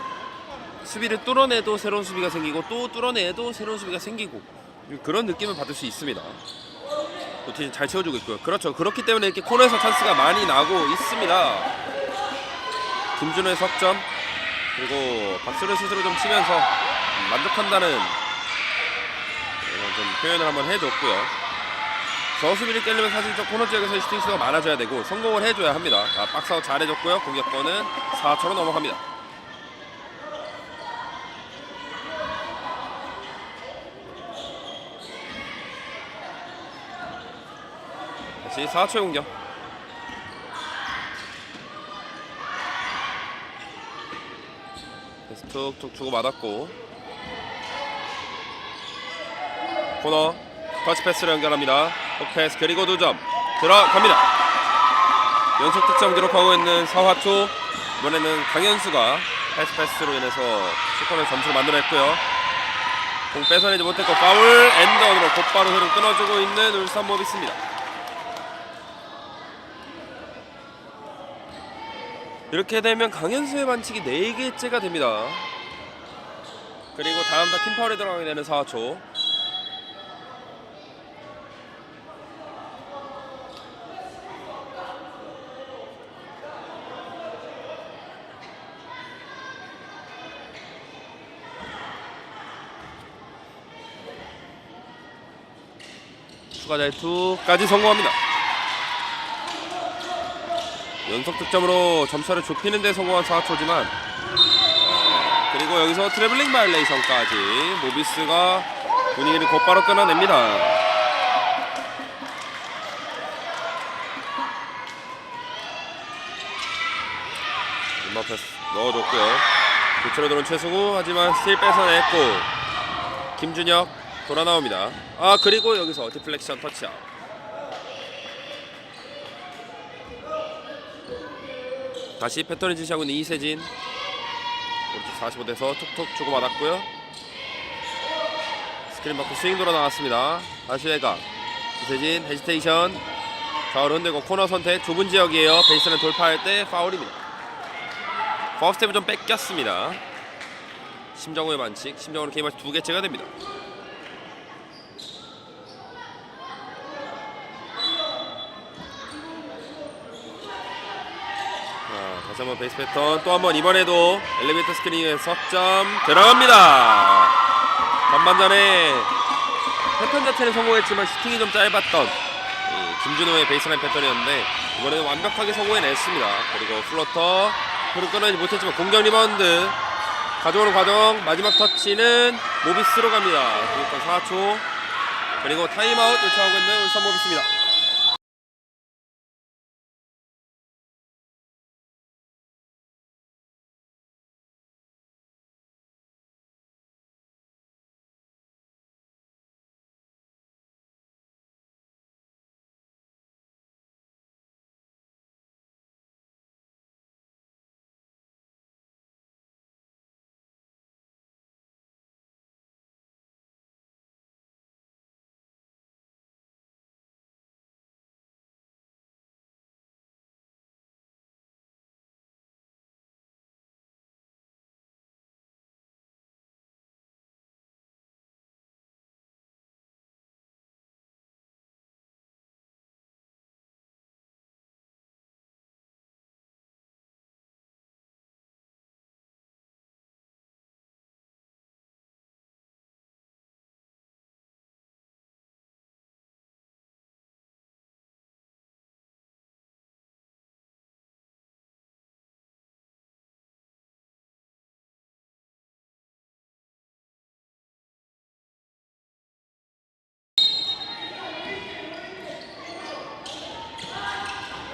수비를 뚫어내도 새로운 수비가 생기고 또 뚫어내도 새로운 수비가 생기고 그런 느낌을 받을 수 있습니다. 노티즌 잘 채워주고 있고요. 그렇죠. 그렇기 때문에 이렇게 코너에서 찬스가 많이 나고 있습니다. 김준호의 석점, 그리고 박수를 스스로 좀 치면서 만족한다는 좀 표현을 한번 해줬고요. 저 수비를 깨려면 사실 저 코너 지역에서 슈팅 수가 많아져야 되고 성공을 해줘야 합니다. 박스아웃 잘해줬고요. 공격권은 4초로 넘어갑니다. 다시 4초의 공격. 패스 툭툭 주고 받았고 코너 터치 패스를 연결합니다. 패스 그리고 2점 들어갑니다. 연속 득점 기록하고 있는 서화초. 이번에는 강현수가 패스로 인해서 슈퍼맨 점수를 만들어냈고요. 공 뺏어내지 못했고 파울. 엔드원으로 곧바로 흐름 끊어주고 있는 울산 모비스입니다. 이렇게 되면 강현수의 반칙이 4개째가 됩니다. 그리고 다음 다 팀파울에 들어가게 되는 서화초. 추가 자유투까지 성공합니다. 연속 득점으로 점차를 좁히는 데 성공한 4초지만 그리고 여기서 트래블링 바이올레이션까지 모비스가 분위기를 곧바로 끊어냅니다. 음악 패스 넣어줬고요. 교체로 들어온 최승우. 하지만 스틸 뺏어냈고 김준혁 돌아 나옵니다. 그리고 여기서 디플렉션 터치아웃. 다시 패턴을 지시하고 있는 이세진. 오른쪽 45대에서 툭툭 주고받았고요. 스크린 받고 스윙 돌아 나왔습니다. 다시 외곽. 이세진 헤지테이션. 좌우로 흔들고 코너 선택. 좁은 지역이에요. 베이스라인 돌파할 때 파울입니다. 퍼스트텝을 좀 뺏겼습니다. 심정우의 반칙. 심정우는 게임 아직 2개째가 됩니다. 자, 다시 한번 베이스 패턴. 또 한번 이번에도 엘리베이터 스크린에 석점 들어갑니다. 전반전에 패턴 자체는 성공했지만 슈팅이 좀 짧았던 김준호의 베이스라인 패턴이었는데 이번에는 완벽하게 성공해냈습니다. 그리고 플로터 그를 끊어내지 못했지만 공격 리바운드 가져오는 과정. 마지막 터치는 모비스로 갑니다. 4초. 그리고 타임아웃 요청하고 있는 울산 모비스입니다.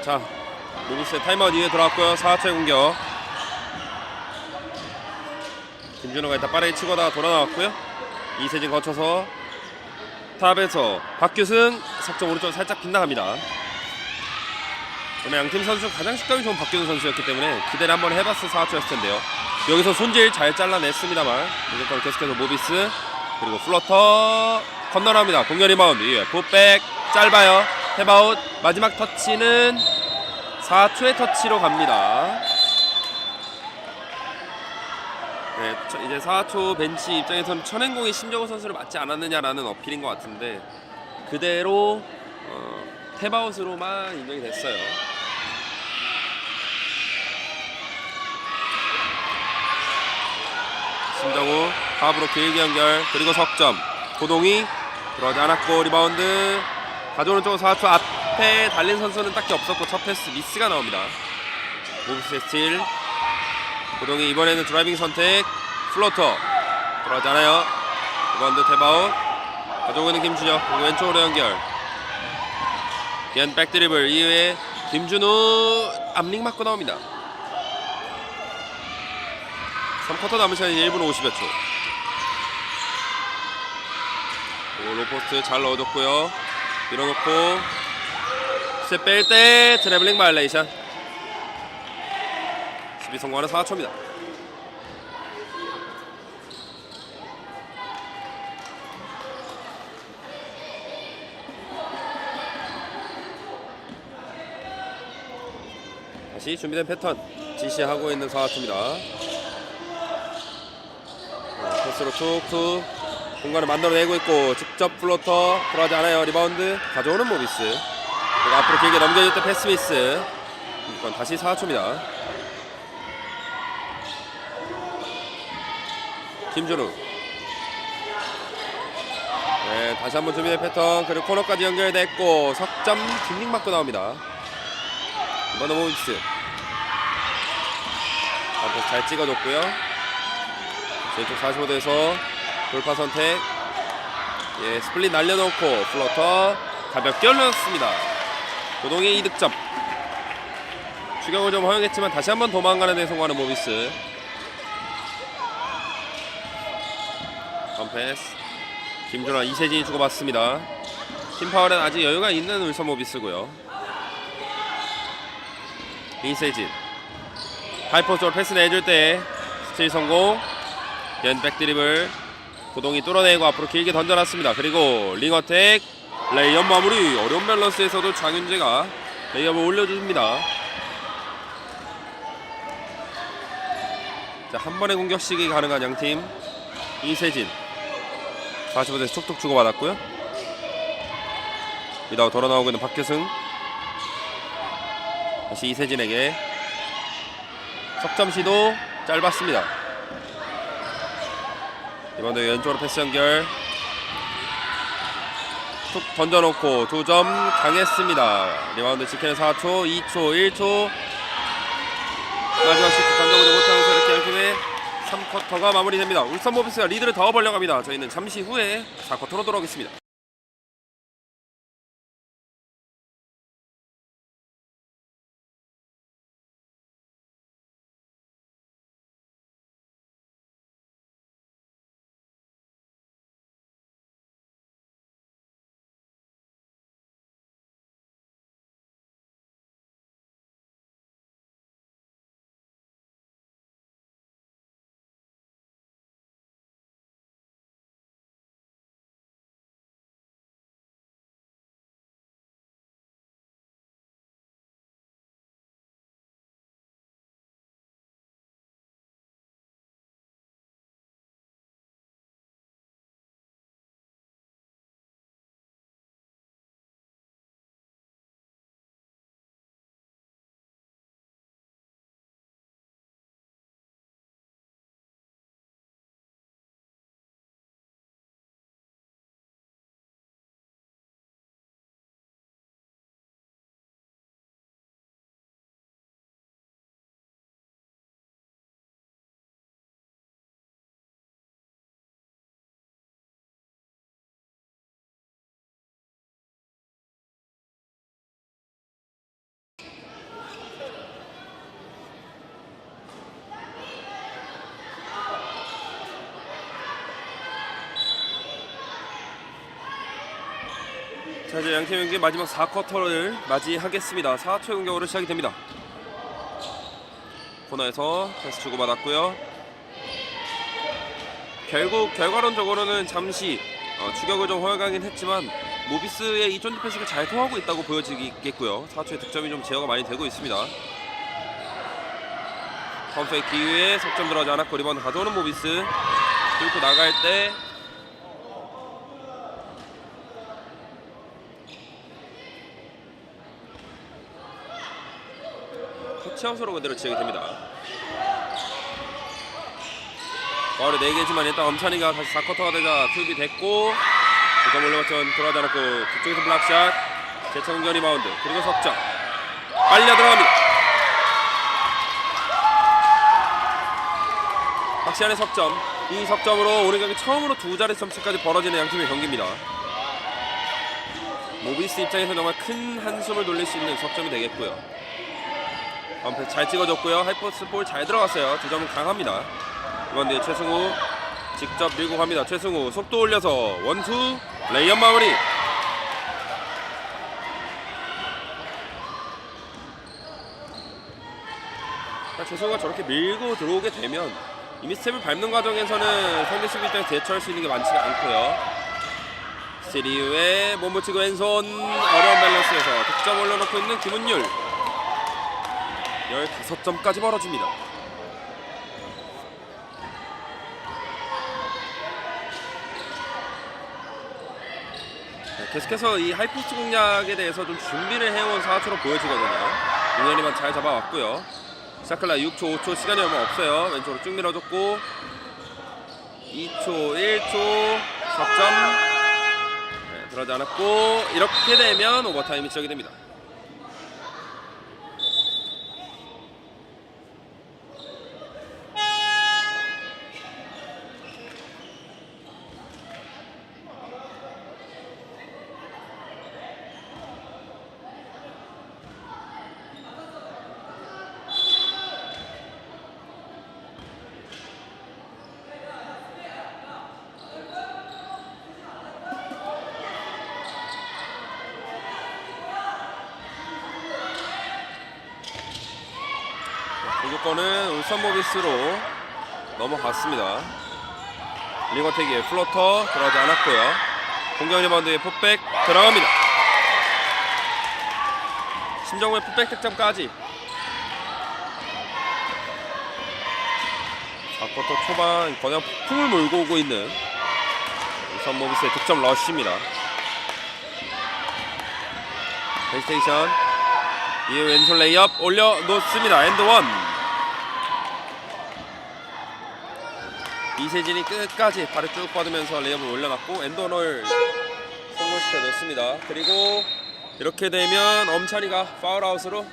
자, 모비스의 타임아웃 이후에 들어왔고요. 4차의 공격. 김준호가 일단 빠르게 치고다가 돌아 나왔고요. 이세진 거쳐서 탑에서 박규승 석점 오른쪽 살짝 빗나갑니다. 오늘 양팀 선수 가장 식감이 좋은 박규승 선수였기 때문에 기대를 한번 해봤을 4초였을 텐데요. 여기서 손질 잘 잘라냈습니다만 이제부터 계속해서 모비스 그리고 플러터 건너랍니다. 공격 리바운드 이후에 풋백 짧아요. 탭아웃. 마지막 터치는 4초의 터치로 갑니다. 네, 이제 4초 벤치 입장에서는 천행공이 심정우 선수를 맞지 않았느냐라는 어필인 것 같은데 그대로 탭아웃으로만 인정이 됐어요. 심정우 하브로 길게 연결 그리고 석점. 고동이 들어가지 않았고 리바운드 가져오는 쪽으로 4초 앞에 달린 선수는 딱히 없었고 첫 패스 미스가 나옵니다. 모비스의 스틸. 고동이 이번에는 드라이빙 선택. 플로터 들어가지 않아요. 리바운드 탭아웃. 가져오고 있는 김준혁 그리고 왼쪽으로 연결. 겐 백드리블 이후에 김준우 앞링 맞고 나옵니다. 3쿼터 남은 시간이 1분 50여 초. 로포스트 잘 넣어줬고요. 밀어놓고 스텝 뺄 때 트래블링 바이올레이션. 수비 성공하는 4초입니다. 다시 준비된 패턴 지시하고 있는 4초입니다. 패스로 툭툭 공간을 만들어내고 있고 직접 플로터 들어가지 않아요. 리바운드 가져오는 모비스. 그리고 앞으로 길게 넘겨줄 때 패스 미스. 이건 다시 4초입니다. 김준우. 네, 다시 한번 준비된 패턴. 그리고 코너까지 연결됐고 석점 딩딩 맞고 나옵니다. 이번에 모비스. 앞에서 잘 찍어줬고요. 왼쪽 45도에서 돌파 선택. 예, 스플릿 날려놓고 플로터 가볍게 올려놨습니다. 고동의 2득점. 추격을 좀 허용했지만 다시 한번 도망가는 데 성공하는 모비스. 컴패스. 김준환 이세진이 주고받습니다. 팀 파울은 아직 여유가 있는 울산 모비스고요. 이세진 하이포스로 패스 내줄 때 스틸 성공. 겐 백드리블. 고동이 뚫어내고 앞으로 길게 던져놨습니다. 그리고 링어택 레이업 마무리. 어려운 밸런스에서도 장윤재가 레이업을 올려줍니다. 자, 한 번의 공격식이 가능한 양팀. 이세진 45대에서 툭툭 주고받았고요. 이다가 돌아 나오고 있는 박규승. 다시 이세진에게 석점 시도 짧았습니다. 이번에 왼쪽으로 패스 연결. 툭 던져놓고 2점 강했습니다. 리바운드 지키는 4초, 2초, 1초. 마지막 시트 던져보지 못하면서 이렇게 양팀의 3쿼터가 마무리됩니다. 울산 모비스가 리드를 더 벌려갑니다. 저희는 잠시 후에 4쿼터로 돌아오겠습니다. 자, 이제 양팀 경기 마지막 4쿼터를 맞이하겠습니다. 4초의 공격으로 시작이 됩니다. 코너에서 패스 주고받았고요. 결국 결과론적으로는 잠시 추격을 좀 허용하긴 했지만 모비스의 이 존 디펜스가 잘 통하고 있다고 보여지겠고요. 4초의 득점이 좀 제어가 많이 되고 있습니다. 펌페이크 이후에 석점 들어가지 않았고 리바운드 가져오는 모비스. 뚫고 나갈 때 터치아웃으로 그대로 지역이 됩니다. 파울이 4개지만 일단 엄찬이가 다시 4쿼터가 되자 투입이 됐고 2점 올려봤지만 들어가지 않았고 뒤쪽에서 블락샷, 재차 공격 리바운드, 그리고 석점 빨려 들어갑니다. 박시환의 석점, 이 석점으로 오늘 경기 처음으로 2자릿수 점수까지 벌어지는 양팀의 경기입니다. 모비스 입장에서 정말 큰 한숨을 돌릴 수 있는 석점이 되겠고요. 원패스 잘 찍어줬고요. 하이포스 볼 잘 들어갔어요. 2점은 강합니다. 이번 뒤에 최승우 직접 밀고 갑니다. 최승우 속도 올려서 원투 레이업 마무리. 최승우가 저렇게 밀고 들어오게 되면 이미 스텝을 밟는 과정에서는 상대 수비 입장에서 대처할 수 있는 게 많지가 않고요. 스틸 이후에 몸 붙이고 왼손, 어려운 밸런스에서 득점 올려놓고 있는 김은율. 15점까지 벌어집니다. 계속해서 이 하이포스트 공략에 대해서 좀 준비를 해온 4초로 보여지거든요. 윤현이만 잘 잡아왔고요. 시작할라 6초, 5초 시간이 얼마 없어요. 왼쪽으로 쭉 밀어줬고 2초, 1초 석점 들어가지 않았고 이렇게 되면 오버타임이 시작이 됩니다. 공격권은 울산 모비스로 넘어갔습니다. 링어택의 플로터 들어가지 않았고요. 공격 리바운드에 풋백 들어갑니다. 심정우의 풋백 득점까지. 4쿼터 초반 거대한 폭풍을 몰고 오고 있는 울산 모비스의 득점 러쉬입니다. 페이스테이션 이후 왼손 레이업 올려놓습니다. 엔드원. 이세진이 끝까지 발을 쭉 뻗으면서 레이업을 올려놨고 엔드원을 성공시켜 넣습니다. 그리고 이렇게 되면 엄찬이가 파울아웃으로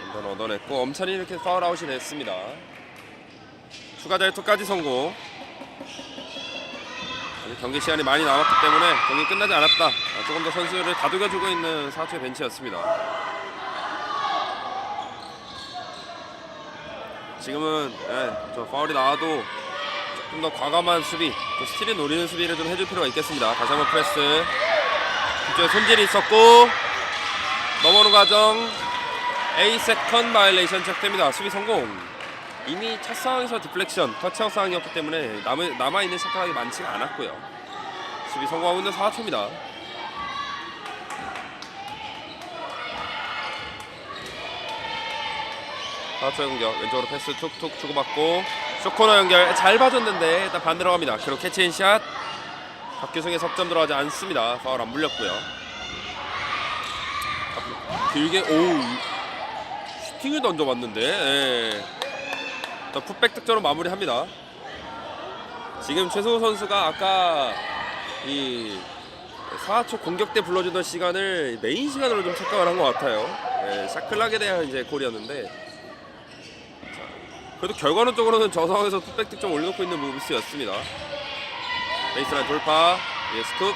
엔드원 얻어냈고 엄찬이 이렇게 파울아웃이 됐습니다. 추가 자유투까지 성공. 아직 경기 시간이 많이 남았기 때문에 경기 끝나지 않았다. 조금 더 선수를 다독여주고 있는 사초의 벤치였습니다. 지금은 저 파울이 나와도 조금 더 과감한 수비, 또 스틸을 노리는 수비를 좀 해줄 필요가 있겠습니다. 다시 한번 프레스. 뒤쪽에 손질이 있었고 넘어오는 과정 A 세컨 바이올레이션 체크됩니다. 수비 성공. 이미 첫 상황에서 디플렉션, 터치아웃 상황이었기 때문에 남아있는 샷각이 많지가 않았고요. 수비 성공하고 있는 4초입니다. 사초의 공격, 왼쪽으로 패스 툭툭 주고받고 쇼코너 연결 잘 봐줬는데 일단 반대로 갑니다. 그리고 캐치앤샷. 박규성의 석점 들어가지 않습니다. 파울 안 물렸고요. 길게 슈팅을 던져봤는데 풋백 득점으로 마무리합니다. 지금 최승우 선수가 아까 이 4초 공격 때 불러주던 시간을 메인 시간으로 좀 착각을 한 것 같아요. 샤클락에 대한 이제 골이었는데 그래도 결과론적으로는 저 상황에서 풋백 득점 올려놓고 있는 모비스였습니다. 베이스라인 돌파, 스쿱,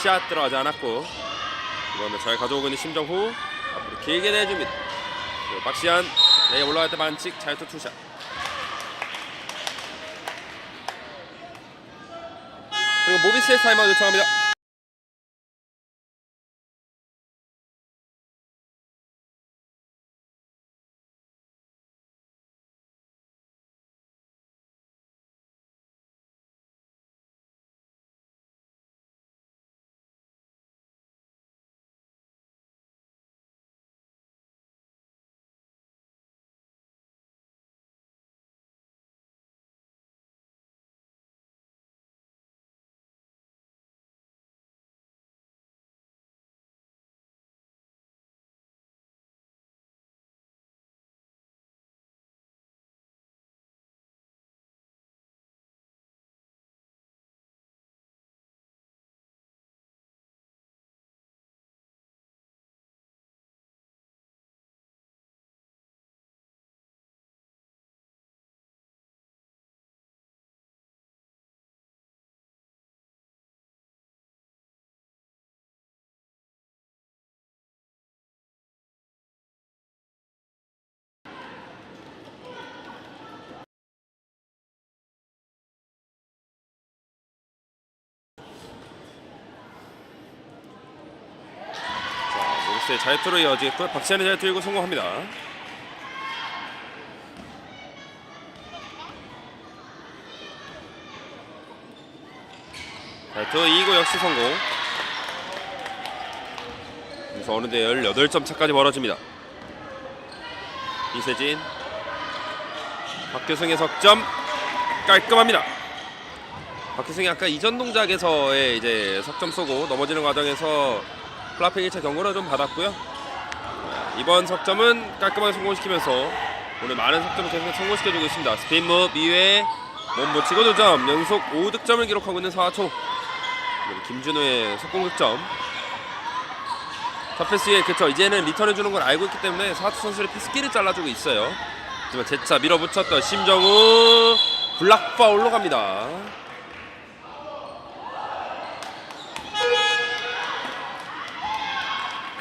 샷 들어가지 않았고 이번에 잘 가져오고 있는 심정후 앞으로 길게 내줍니다. 박시안 레이업 올라갈 때 반칙, 자유투 투샷. 그리고 모비스의 타임아웃 요청합니다. 모비스의 자유투로 이어지겠고요. 박시안의 자유투 1구 성공합니다. 자유투 2구 역시 성공. 그래서 어느새 18점 차까지 벌어집니다. 이세진, 박규승의 석점 깔끔합니다. 박규승이 아까 이전 동작에서의 이제 석점 쏘고 넘어지는 과정에서 플라핑 1차 경고를 좀 받았고요. 이번 석점은 깔끔하게 성공시키면서 오늘 많은 석점을 계속 성공시켜주고 있습니다. 스피인 무브 이외에 몸 붙이고 2점, 연속 5득점을 기록하고 있는 4초. 김준호의 속공득점. 터패스에 그쵸, 이제는 리턴해주는 걸 알고 있기 때문에 4초 선수의 피스키를 잘라주고 있어요. 하지만 재차 밀어붙였던 심정우 블락 파울로 갑니다.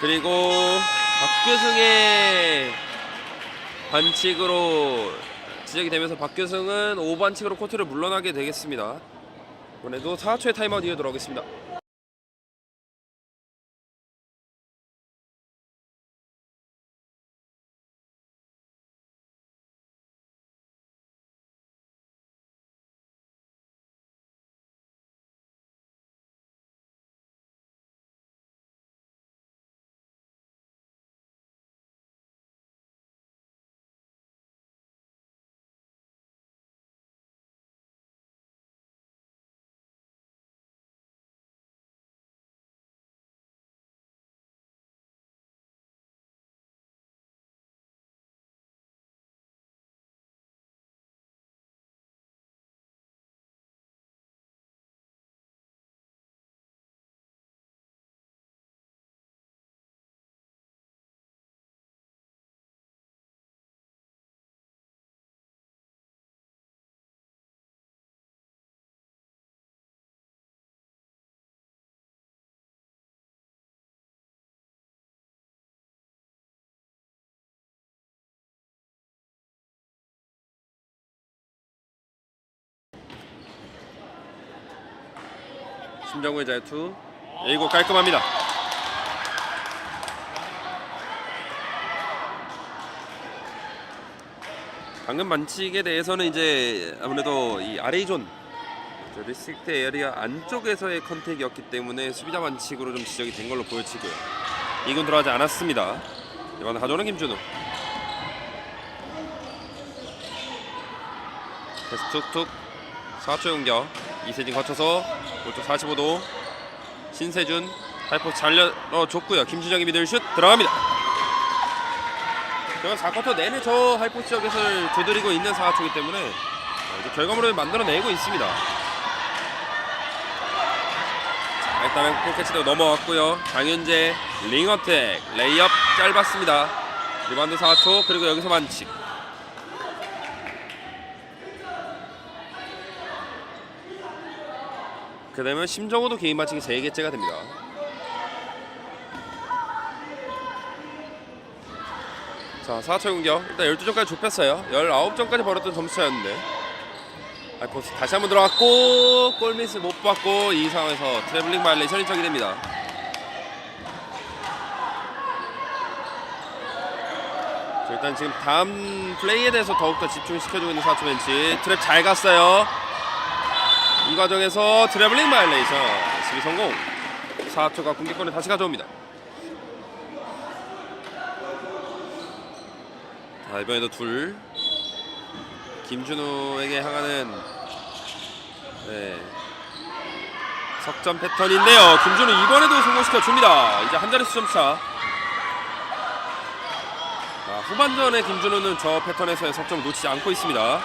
그리고 박규승의 반칙으로 지적이 되면서 박규승은 5반칙으로 코트를 물러나게 되겠습니다. 이번에도 4초의 타임아웃 이어 들어오겠습니다. 심정우의 자유투. 이거 깔끔합니다. 방금 반칙에 대해서는 이제 아무래도 이 RA존 리스트릭트 에리아 안쪽에서의 컨택이었기 때문에 수비자 반칙으로 좀 지적이 된 걸로 보여지고요. 이군 들어가지 않았습니다. 이번에 가져오는 김준우. 패스 툭툭. 4초 공격. 이세진 거쳐서 오른쪽 45도 신세준 하이포스 잘 열어줬고요. 김준영이 미들슛 들어갑니다. 그냥 4쿼터 내내 저 하이포스 지역에서 두드리고 있는 4초이기 때문에 이제 결과물을 만들어내고 있습니다. 자, 일단은 폴캐치도 넘어왔고요. 장윤재 링어택 레이업 짧았습니다. 리바운드 4초. 그리고 여기서 반칙. 그 다음에 심정우도 개인 반칙이 3개째가 됩니다. 자, 4초 공격. 일단 12점까지 좁혔어요. 19점까지 벌었던 점수차였는데 하이포스 다시 한번 들어갔고 골미스 못 받고 이 상황에서 트래블링 바이올레이션 인정이 됩니다. 자, 일단 지금 다음 플레이에 대해서 더욱더 집중시켜주고 있는 4초 벤치. 트랩 잘 갔어요. 이 과정에서 트래블링 바이올레이션 수비 성공. 4초가 공격권을 다시 가져옵니다. 자, 이번에도 둘. 김준우에게 향하는 석점 패턴인데요. 김준우 이번에도 성공시켜줍니다. 이제 한 자릿수 점차. 후반전에 김준우는 저 패턴에서의 석점을 놓치지 않고 있습니다.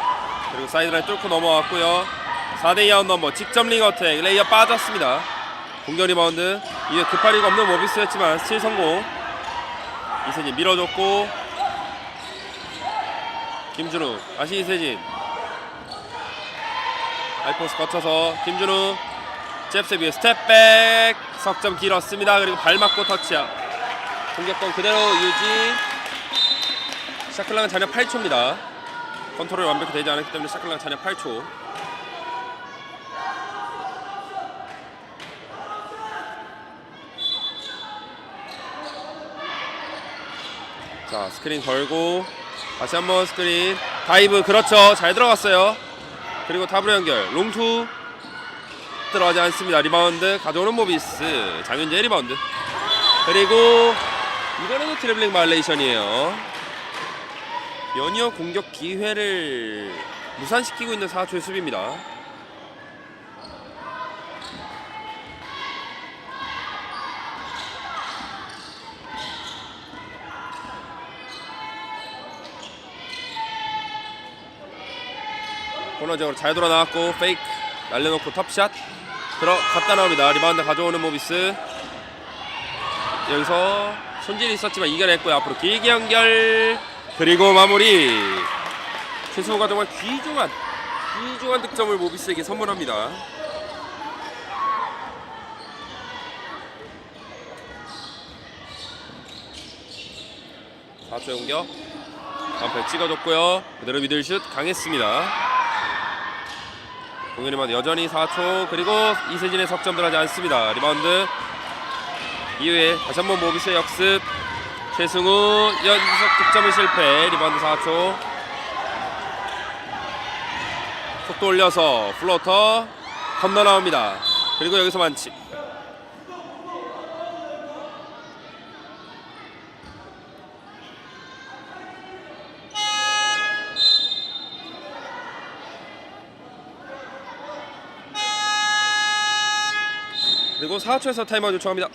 그리고 사이드라인 뚫고 넘어왔고요. 4대2 아웃 넘버 직접 링어택 레이업 빠졌습니다. 공격 리바운드. 이게 급할 리가 없는 모비스였지만 스틸 성공. 이세진 밀어줬고 김준우 다시 이세진 하이포스 거쳐서 김준우 잽스 위에 스텝백 석점 길었습니다. 그리고 발 맞고 터치아웃. 공격권 그대로 유지. 샤클락은 잔여 8초입니다. 컨트롤이 완벽히 되지 않았기 때문에 샤클락은 잔여 8초. 자, 스크린 걸고 다시 한번 스크린 다이브. 그렇죠. 잘 들어갔어요. 그리고 탑으로 연결 롱투 들어가지 않습니다. 리바운드 가져오는 모비스. 장윤재 리바운드. 그리고 이번에도 트래블링 바이올레이션이에요. 연이어 공격 기회를 무산시키고 있는 4초의 수비입니다. 코너적으로 잘 돌아 나왔고 페이크 날려놓고 톱샷 들어갔다 나옵니다. 리바운드 가져오는 모비스. 여기서 손질이 있었지만 이겨냈고요. 앞으로 길게 연결. 그리고 마무리. 최수호가 정말 귀중한 득점을 모비스에게 선물합니다. 자, 4초의 공격. 반패 찍어줬고요. 그대로 미들슛 강했습니다. 공격리바운드 여전히 4초. 그리고 이세진의 석점 들어가지 않습니다. 리바운드 이후에 다시 한번 모비스의 역습. 최승우 연속 득점은 실패. 리바운드 4초. 속도 올려서 플로터 건너 나옵니다. 그리고 여기서 반칙. 그리고 4초에서 타임아웃 요청합니다.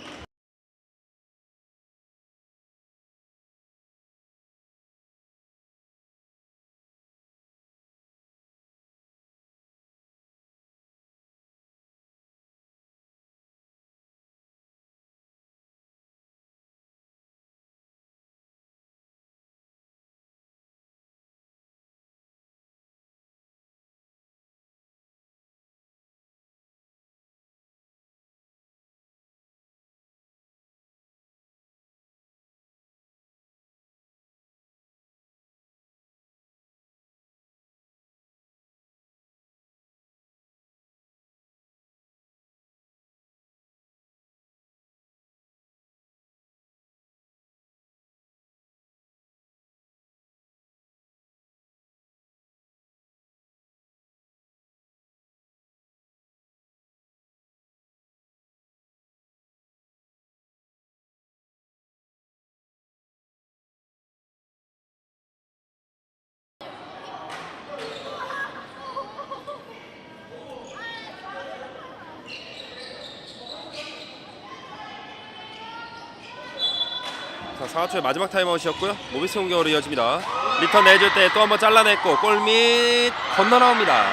자, 4초의 마지막 타임아웃이었고요. 모비스 공격으로 이어집니다. 리턴 내줄 때 또 한번 잘라냈고 골밑 건너 나옵니다.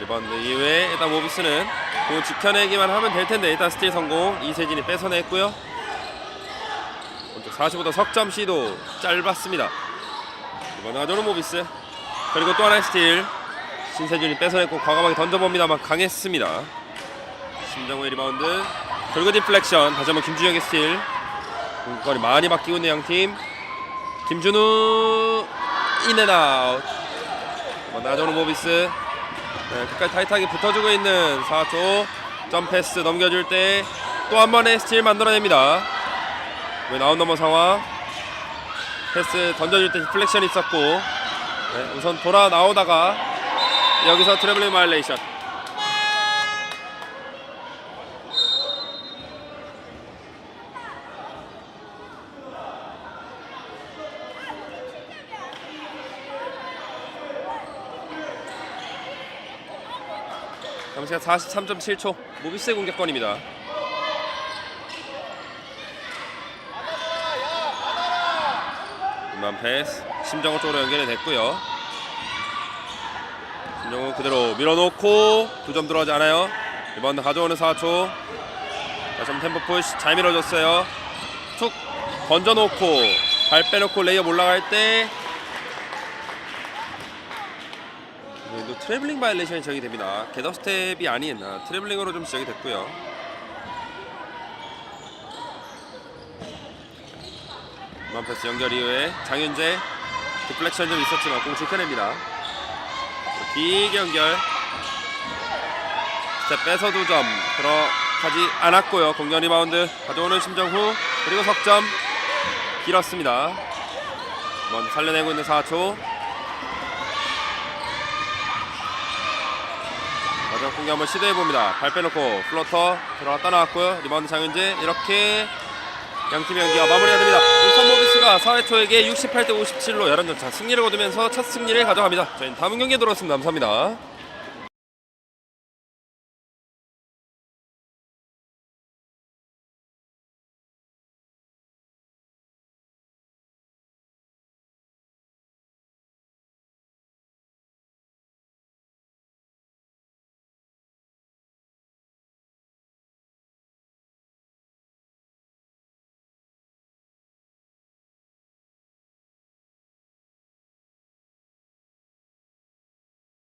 리바운드 이후에 일단 모비스는 공을 지켜내기만 하면 될 텐데 일단 스틸 성공. 이세진이 뺏어냈고요. 오른쪽 45도 석점 시도 짧았습니다. 이번에 가져오는 모비스. 그리고 또 하나의 스틸. 신세준이 뺏어냈고 과감하게 던져봅니다만 강했습니다. 심정우의 리바운드. 그리고 디플렉션. 다시 한번 김준혁의 스틸. 공격거리 많이 바뀌고 있는 양팀. 김준우 인앤아웃. 이번에 가져오는 모비스. 네, 끝까지 타이트하게 붙어주고 있는 4초 점패스 넘겨줄 때 또 한 번의 스틸 만들어냅니다. 왜 나온 넘어 상황. 패스 던져줄 때 디플렉션이 있었고, 네, 우선 돌아 나오다가 여기서 트래블링 바이올레이션. 시간 43.7초 모비스의 공격권입니다. 이만 패스 심정호 쪽으로 연결이 됐고요. 심정호 그대로 밀어놓고 2점 들어가지 않아요. 리바운드 가져오는 4초. 다시 한번 템포 푸시 잘 밀어줬어요. 툭 던져놓고 발 빼놓고 레이업 올라갈 때 또 트래블링 바이올레이션이 지적이 됩니다. 겟업 스텝이 아닌 트래블링으로 좀 지적이 됐고요. 이만 패스 연결 이후에 장윤재 디플렉션 좀 있었지만 공 지켜냅니다. 길게 연결 스텝 빼서 2점 들어가지 않았고요. 공격 리바운드 가져오는 심정후. 그리고 석점 길었습니다. 먼저 살려내고 있는 4초. 마지막 공격 한번 시도해봅니다. 발 빼놓고 플러터 들어갔다 나왔고요. 리바운드 장윤재. 이렇게 양팀의 경기가 마무리가 됩니다. 울산 모비스가 4회 초에게 68대 57로 11점 차 승리를 거두면서 첫 승리를 가져갑니다. 저희는 다음 경기에 돌아왔습니다. 감사합니다.